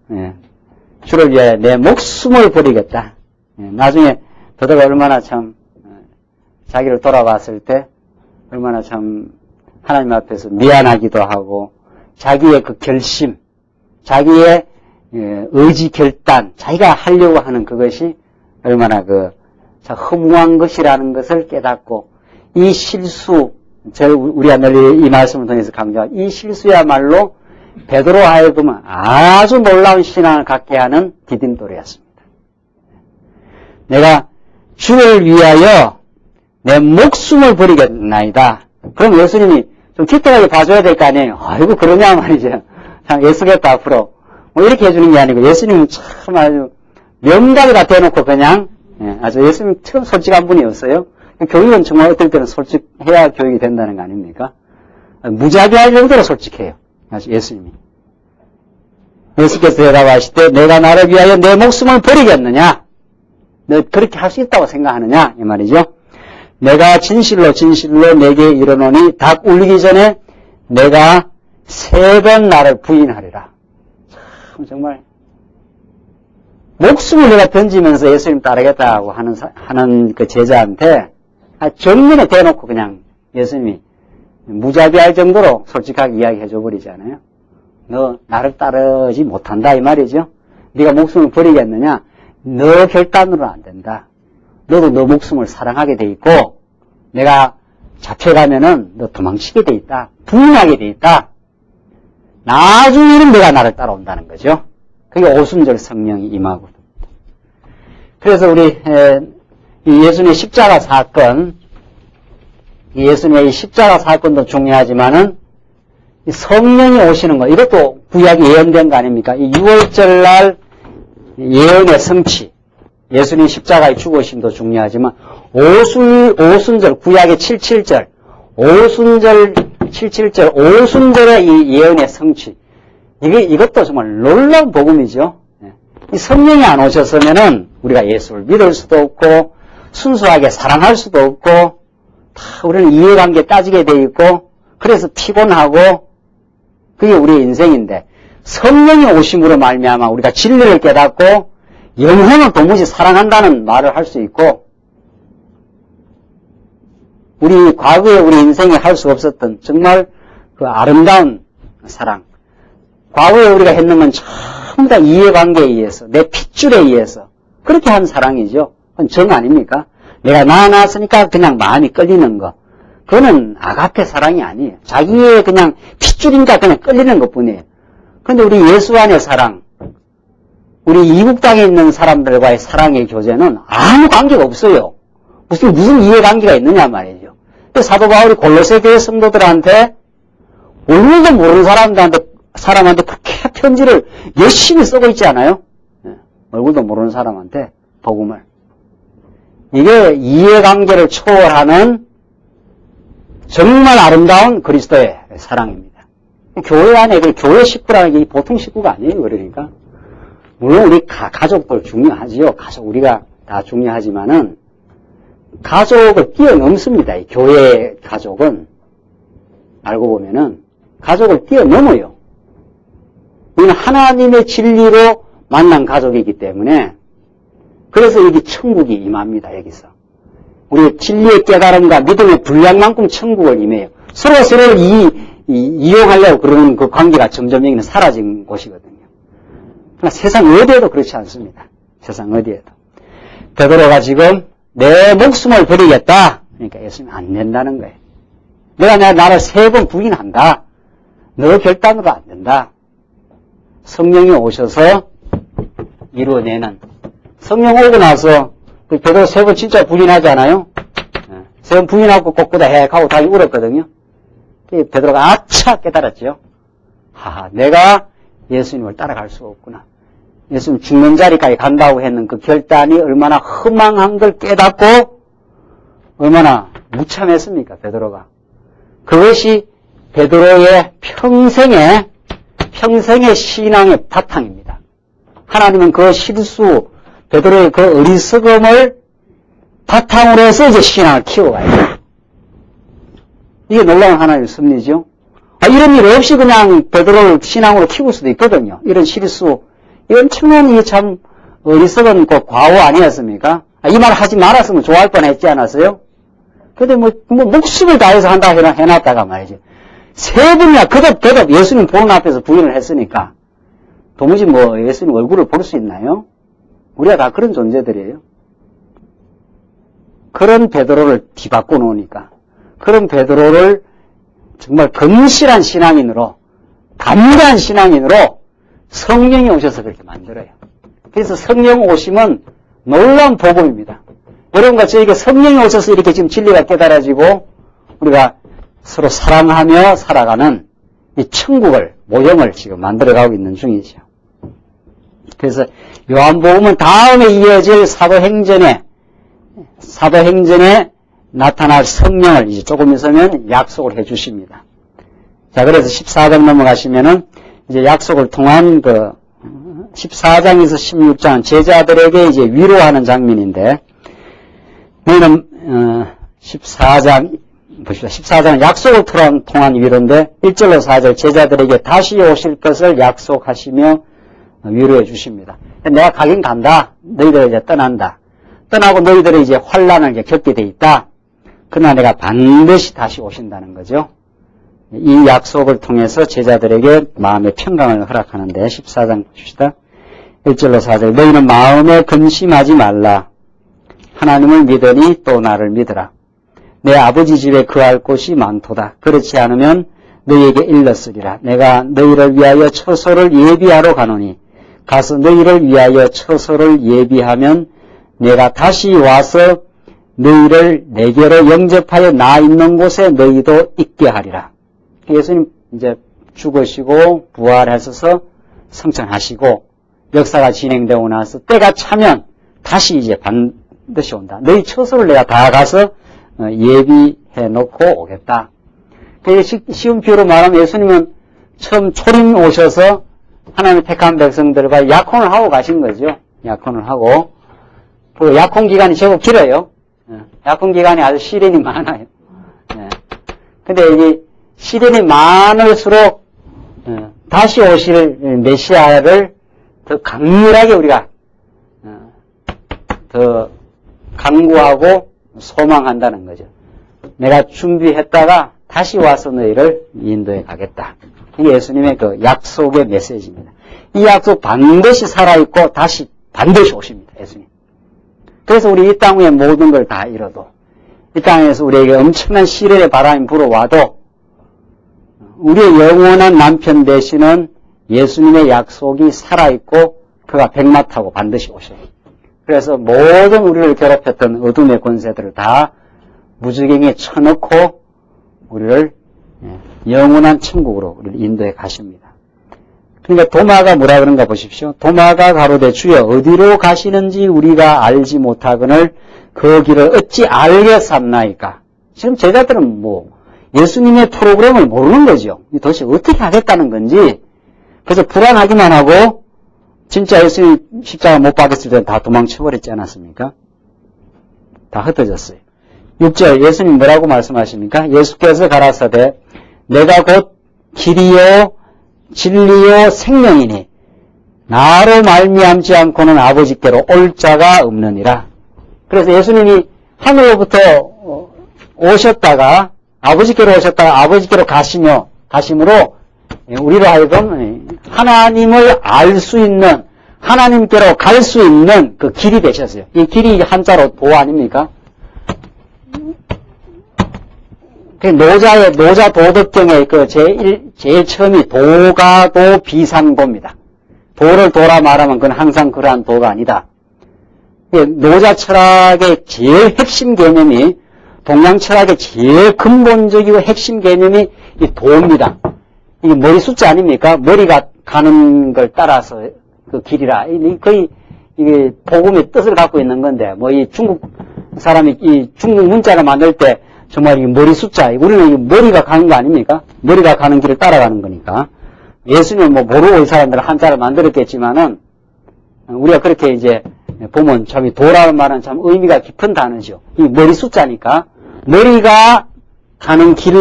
Speaker 1: 주를 위하여 내 목숨을 버리겠다. 나중에 베드로가 얼마나 참 자기를 돌아봤을 때 얼마나 참 하나님 앞에서 미안하기도 하고 자기의 그 결심, 자기의 의지 결단, 자기가 하려고 하는 그것이 얼마나 허무한 것이라는 것을 깨닫고 이 실수, 우리가 늘 이 말씀을 통해서 강조한 이 실수야말로 베드로 하여금은 아주 놀라운 신앙을 갖게 하는 디딤돌이었습니다. 내가 주를 위하여 내 목숨을 버리겠나이다. 그럼 예수님이 좀 기특하게 봐줘야 될 거 아니에요. 아이고 그러냐 말이죠. 참 예수겠다 앞으로. 뭐 이렇게 해주는 게 아니고 예수님은 참 아주 명답이다 대놓고 그냥 아주 예수님 참 솔직한 분이었어요. 교육은 정말 어떨 때는 솔직해야 교육이 된다는 거 아닙니까? 무자비할 정도로 솔직해요. 예수님이. 예수께서 대답하시되 내가 나를 위하여 내 목숨을 버리겠느냐? 너 그렇게 할 수 있다고 생각하느냐? 이 말이죠. 내가 진실로 내게 이르노니 닭 울리기 전에 내가 3번 나를 부인하리라. 참 정말 목숨을 내가 던지면서 예수님 따르겠다고 하는 그 제자한테 정면에 대놓고 그냥 예수님이 무자비할 정도로 솔직하게 이야기해줘 버리잖아요. 너 나를 따르지 못한다 이 말이죠. 네가 목숨을 버리겠느냐? 너 결단으로는 안 된다. 너도 너 목숨을 사랑하게 돼 있고 내가 잡혀가면은 너 도망치게 돼 있다. 부인하게 돼 있다. 나중에는 내가 나를 따라온다는 거죠. 그게 오순절 성령이 임하고. 그래서 우리 예수님의 십자가 사건, 예수님의 십자가 사건도 중요하지만은 성령이 오시는 거, 이것도 구약이 예언된 거 아닙니까? 이 6월절 날 예언의 성취, 예수님 십자가의 죽으심도 중요하지만 오순절, 구약의 77절, 오순절, 77절, 오순절의 이 예언의 성취, 이것도 정말 놀라운 복음이죠. 이 성령이 안 오셨으면은 우리가 예수를 믿을 수도 없고 순수하게 사랑할 수도 없고 다 우리는 이해관계 따지게 돼 있고 그래서 피곤하고 그게 우리의 인생인데 성령이 오심으로 말미암아 우리가 진리를 깨닫고 영혼을 도무지 사랑한다는 말을 할 수 있고 우리 과거에 우리 인생에 할 수 없었던 정말 그 아름다운 사랑, 과거에 우리가 했는 건 전부 다 이해관계에 의해서 내 핏줄에 의해서 그렇게 한 사랑이죠. 그건 정 아닙니까? 내가 낳았으니까 그냥 마음이 끌리는 거. 그거는 아가페 사랑이 아니에요. 자기의 그냥 핏줄인가 그냥 끌리는 것 뿐이에요. 그런데 우리 예수 안의 사랑, 우리 이국 땅에 있는 사람들과의 사랑의 교제는 아무 관계가 없어요. 무슨 이해관계가 있느냐 말이죠. 사도 바울이 골로새 교회 성도들한테 얼굴도 모르는 사람한테 그렇게 편지를 열심히 쓰고 있지 않아요? 얼굴도 모르는 사람한테 복음을. 이게 이해관계를 초월하는 정말 아름다운 그리스도의 사랑입니다. 교회 안에 교회 식구라는 게 보통 식구가 아니에요. 그러니까 물론 우리 가족들 중요하지요. 우리가 다 중요하지만은 가족을 뛰어넘습니다. 이 교회 가족은 알고 보면은 가족을 뛰어넘어요. 우리는 하나님의 진리로 만난 가족이기 때문에 그래서 여기 천국이 임합니다. 여기서 우리 진리의 깨달음과 믿음의 분량만큼 천국을 임해요. 서로를 이용하려고 그러는 그 관계가 점점 여기는 사라진 곳이거든요. 그러나 세상 어디에도 그렇지 않습니다. 세상 어디에도. 베드로가 지금 내 목숨을 버리겠다. 그러니까 예수님 안 된다는 거예요. 내가 나를 3번 부인한다. 너 결단으로 안 된다. 성령이 오셔서 이루어내는. 성령 오고 나서 베드로 3번 진짜 부인하지 않아요? 3번 부인하고 꼬꾸다 핵 하고 다시 울었거든요. 베드로가 아차 깨달았죠. 내가 예수님을 따라갈 수가 없구나. 예수님 죽는 자리까지 간다고 했는 그 결단이 얼마나 허망한 걸 깨닫고 얼마나 무참했습니까, 베드로가. 그것이 베드로의 평생의 신앙의 바탕입니다. 하나님은 그 실수, 베드로의 그 어리석음을 바탕으로 해서 이제 신앙을 키워가요. 이게 놀라운 하나님의 섭리죠. 이런 일 없이 그냥 베드로를 신앙으로 키울 수도 있거든요. 이런 실수, 엄청난 이 참 어리석은 그 과오 아니었습니까? 이 말 하지 말았으면 좋아할 뻔했지 않았어요? 근데 뭐 목숨을 다해서 한다 해놨다가 말이죠. 3번이나 거듭 예수님 보는 앞에서 부인을 했으니까 도무지 예수님 얼굴을 볼 수 있나요? 우리가 다 그런 존재들이에요. 그런 베드로를 뒤바꿔 놓으니까 그런 베드로를 정말 건실한 신앙인으로 담대한 신앙인으로 성령이 오셔서 그렇게 만들어요. 그래서 성령 오심은 놀라운 복음입니다. 여러분과 저에게 성령이 오셔서 이렇게 지금 진리가 깨달아지고 우리가 서로 사랑하며 살아가는 이 천국을, 모형을 지금 만들어가고 있는 중이죠. 그래서 요한복음은 다음에 이어질 사도행전에 나타날 성령을 이제 조금 있으면 약속을 해 주십니다. 자, 그래서 14장 넘어가시면은 이제 약속을 통한 14장에서 16장 제자들에게 이제 위로하는 장면인데, 너희는 14장 보십시다. 14장은 약속을 통한 위로인데 1절로 4절 제자들에게 다시 오실 것을 약속하시며 위로해 주십니다. 내가 가긴 간다. 너희들 이제 떠난다. 떠나고 너희들이 이제 환란을 이제 겪게 돼 있다. 그러나 내가 반드시 다시 오신다는 거죠. 이 약속을 통해서 제자들에게 마음의 평강을 허락하는데 14장 봅시다. 1절로 4절 너희는 마음에 근심하지 말라. 하나님을 믿으니 또 나를 믿으라. 내 아버지 집에 거할 곳이 많도다. 그렇지 않으면 너희에게 일렀으리라. 내가 너희를 위하여 처소를 예비하러 가노니 가서 너희를 위하여 처소를 예비하면 내가 다시 와서 너희를 내게로 영접하여 나 있는 곳에 너희도 있게 하리라. 예수님 이제 죽으시고 부활하셔서 성천하시고 역사가 진행되고 나서 때가 차면 다시 이제 반드시 온다. 너희 처소를 내가 다 가서 예비해 놓고 오겠다. 쉬운 비유로 말하면 예수님은 처음 초림 오셔서 하나님의 택한 백성들과 약혼을 하고 가신 거죠. 약혼을 하고. 그 약혼 기간이 제법 길어요. 약혼 기간이 아주 시련이 많아요. 근데 이게 시련이 많을수록 다시 오실 메시아를 더 강렬하게 우리가 더 간구하고 소망한다는 거죠. 내가 준비했다가 다시 와서 너희를 인도해 가겠다. 이게 예수님의 그 약속의 메시지입니다. 이 약속 반드시 살아있고 다시 반드시 오십니다. 예수님. 그래서 우리 이 땅 위에 모든 걸 다 잃어도 이 땅에서 우리에게 엄청난 시련의 바람이 불어와도 우리의 영원한 남편 되시는 예수님의 약속이 살아있고 그가 백마 타고 반드시 오셔요. 그래서 모든 우리를 괴롭혔던 어둠의 권세들을 다 무지경에 쳐넣고 우리를 영원한 천국으로 우리를 인도해 가십니다. 그러니까 도마가 뭐라 그런가 보십시오. 도마가 가로되 주여 어디로 가시는지 우리가 알지 못하거늘 그 길을 어찌 알겠삼나이까. 지금 제자들은 예수님의 프로그램을 모르는 거죠. 도대체 어떻게 하겠다는 건지. 그래서 불안하기만 하고 진짜 예수님 십자가 못 박았을 때는 다 도망쳐버렸지 않았습니까? 다 흩어졌어요. 6절 예수님 뭐라고 말씀하십니까? 예수께서 가라사대 내가 곧 길이요 진리요 생명이니 나로 말미암지 않고는 아버지께로 올 자가 없느니라. 그래서 예수님이 하늘로부터 오셨다가 아버지께로 오셨다가 아버지께로 가심으로 우리로 하여금 하나님을 알 수 있는 하나님께로 갈 수 있는 그 길이 되셨어요. 이 길이 한자로 도 아닙니까? 노자 도덕경의 제일 처음이 도가도 비상도입니다. 도를 도라 말하면 그건 항상 그러한 도가 아니다. 노자 철학의 제일 핵심 개념이 동양 철학의 제일 근본적이고 핵심 개념이 이 도입니다. 이게 머리 숫자 아닙니까? 머리가 가는 걸 따라서 그 길이라. 거의 이게 복음의 뜻을 갖고 있는 건데, 이 중국 사람이 이 중국 문자를 만들 때 정말 이 머리 숫자, 우리는 이 머리가 가는 거 아닙니까? 머리가 가는 길을 따라가는 거니까. 예수님은 모르고 이 사람들은 한자를 만들었겠지만은, 우리가 그렇게 이제 보면 참 이 도라는 말은 참 의미가 깊은 단어죠. 이 머리 숫자니까. 머리가 가는 길로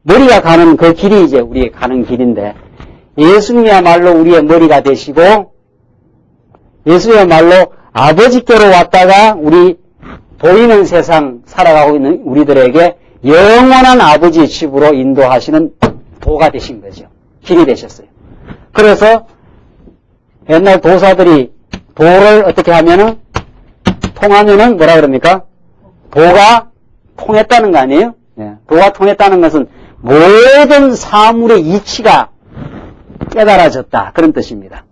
Speaker 1: 머리가 가는 그 길이 우리의 가는 길인데, 예수님이야말로 우리의 머리가 되시고, 예수님이야말로 아버지께로 왔다가 우리 보이는 세상 살아가고 있는 우리들에게 영원한 아버지의 집으로 인도하시는 도가 되신 거죠. 길이 되셨어요. 그래서 옛날 도사들이 도를 어떻게 하면은, 통하면은 뭐라 그럽니까? 도가 통했다는 거 아니에요? 도가 통했다는 것은 모든 사물의 이치가 깨달아졌다. 그런 뜻입니다.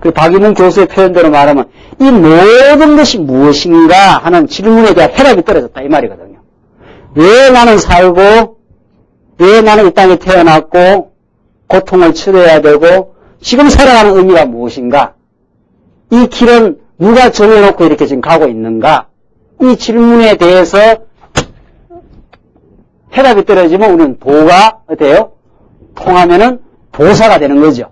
Speaker 1: 그 박이문 교수의 표현대로 말하면 이 모든 것이 무엇인가 하는 질문에 대한 해답이 떨어졌다. 이 말이거든요. 왜 나는 살고, 왜 나는 이 땅에 태어났고, 고통을 치러야 되고, 지금 살아가는 의미가 무엇인가? 이 길은 누가 정해놓고 이렇게 지금 가고 있는가? 이 질문에 대해서 해답이 떨어지면 우리는 도가 어때요? 통하면은 도사가 되는 거죠.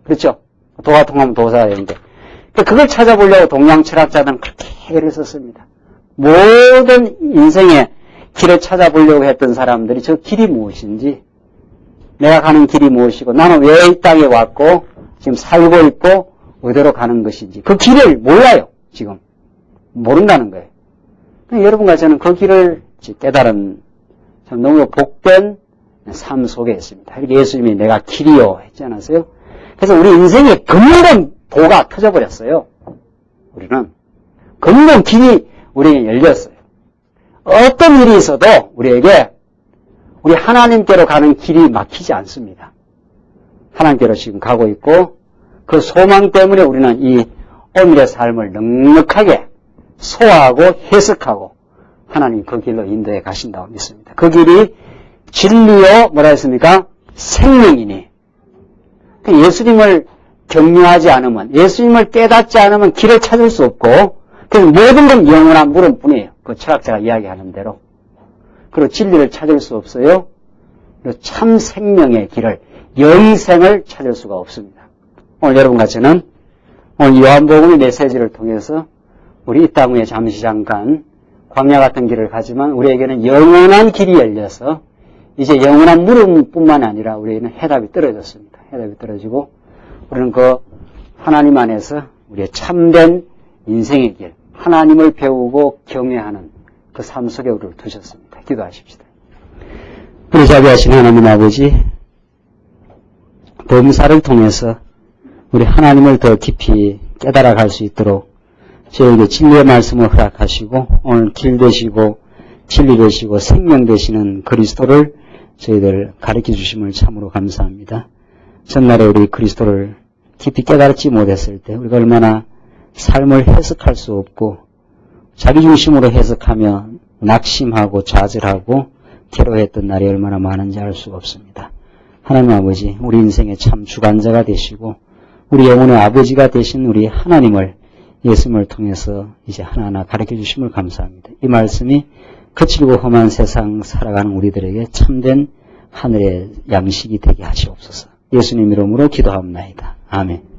Speaker 1: 그렇죠? 도가 통하면 도사가 되는데. 그걸 찾아보려고 동양 철학자들은 그렇게 애를 썼습니다. 모든 인생의 길을 찾아보려고 했던 사람들이 저 길이 무엇인지, 내가 가는 길이 무엇이고, 나는 왜 이 땅에 왔고, 지금 살고 있고, 어디로 가는 것인지. 그 길을 몰라요, 지금. 모른다는 거예요. 여러분과 저는 그 길을 깨달은 참 너무 복된 삶 속에 있습니다. 예수님이 내가 길이요 했지 않았어요? 그래서 우리 인생의 근본 도가 터져버렸어요. 우리는 근본 길이 우리에게 열렸어요. 어떤 일이 있어도 우리에게 우리 하나님께로 가는 길이 막히지 않습니다. 하나님께로 지금 가고 있고 그 소망 때문에 우리는 이 오늘의 삶을 넉넉하게 소화하고 해석하고 하나님 그 길로 인도해 가신다고 믿습니다. 그 길이 진리요 뭐라 했습니까? 생명이니. 예수님을 경유하지 않으면, 예수님을 깨닫지 않으면 길을 찾을 수 없고, 그래서 모든 건 영원한 물음뿐이에요. 그 철학자가 이야기하는 대로. 그리고 진리를 찾을 수 없어요. 그리고 참 생명의 길을, 영생을 찾을 수가 없습니다. 오늘 여러분과 저는 오늘 요한복음의 메시지를 통해서 우리 이 땅 위에 잠시 잠깐 광야 같은 길을 가지만 우리에게는 영원한 길이 열려서 이제 영원한 물음뿐만 아니라 우리에게는 해답이 떨어졌습니다. 해답이 떨어지고 우리는 그 하나님 안에서 우리의 참된 인생의 길, 하나님을 배우고 경외하는 그 삶 속에 우리를 두셨습니다. 기도하십시다. 우리 자비하신 하나님 아버지, 범사를 통해서 우리 하나님을 더 깊이 깨달아 갈 수 있도록 저에게 진리의 말씀을 허락하시고 오늘 길 되시고 진리 되시고 생명 되시는 그리스도를 저희들 가르쳐 주심을 참으로 감사합니다. 전날에 우리 그리스도를 깊이 깨달지 못했을 때 우리가 얼마나 삶을 해석할 수 없고 자기중심으로 해석하며 낙심하고 좌절하고 괴로워했던 날이 얼마나 많은지 알 수가 없습니다. 하나님 아버지, 우리 인생의 참 주관자가 되시고 우리 영혼의 아버지가 되신 우리 하나님을 예수님을 통해서 이제 하나하나 가르쳐 주심을 감사합니다. 이 말씀이 거칠고 험한 세상 살아가는 우리들에게 참된 하늘의 양식이 되게 하시옵소서. 예수님 이름으로 기도합니다. 아멘.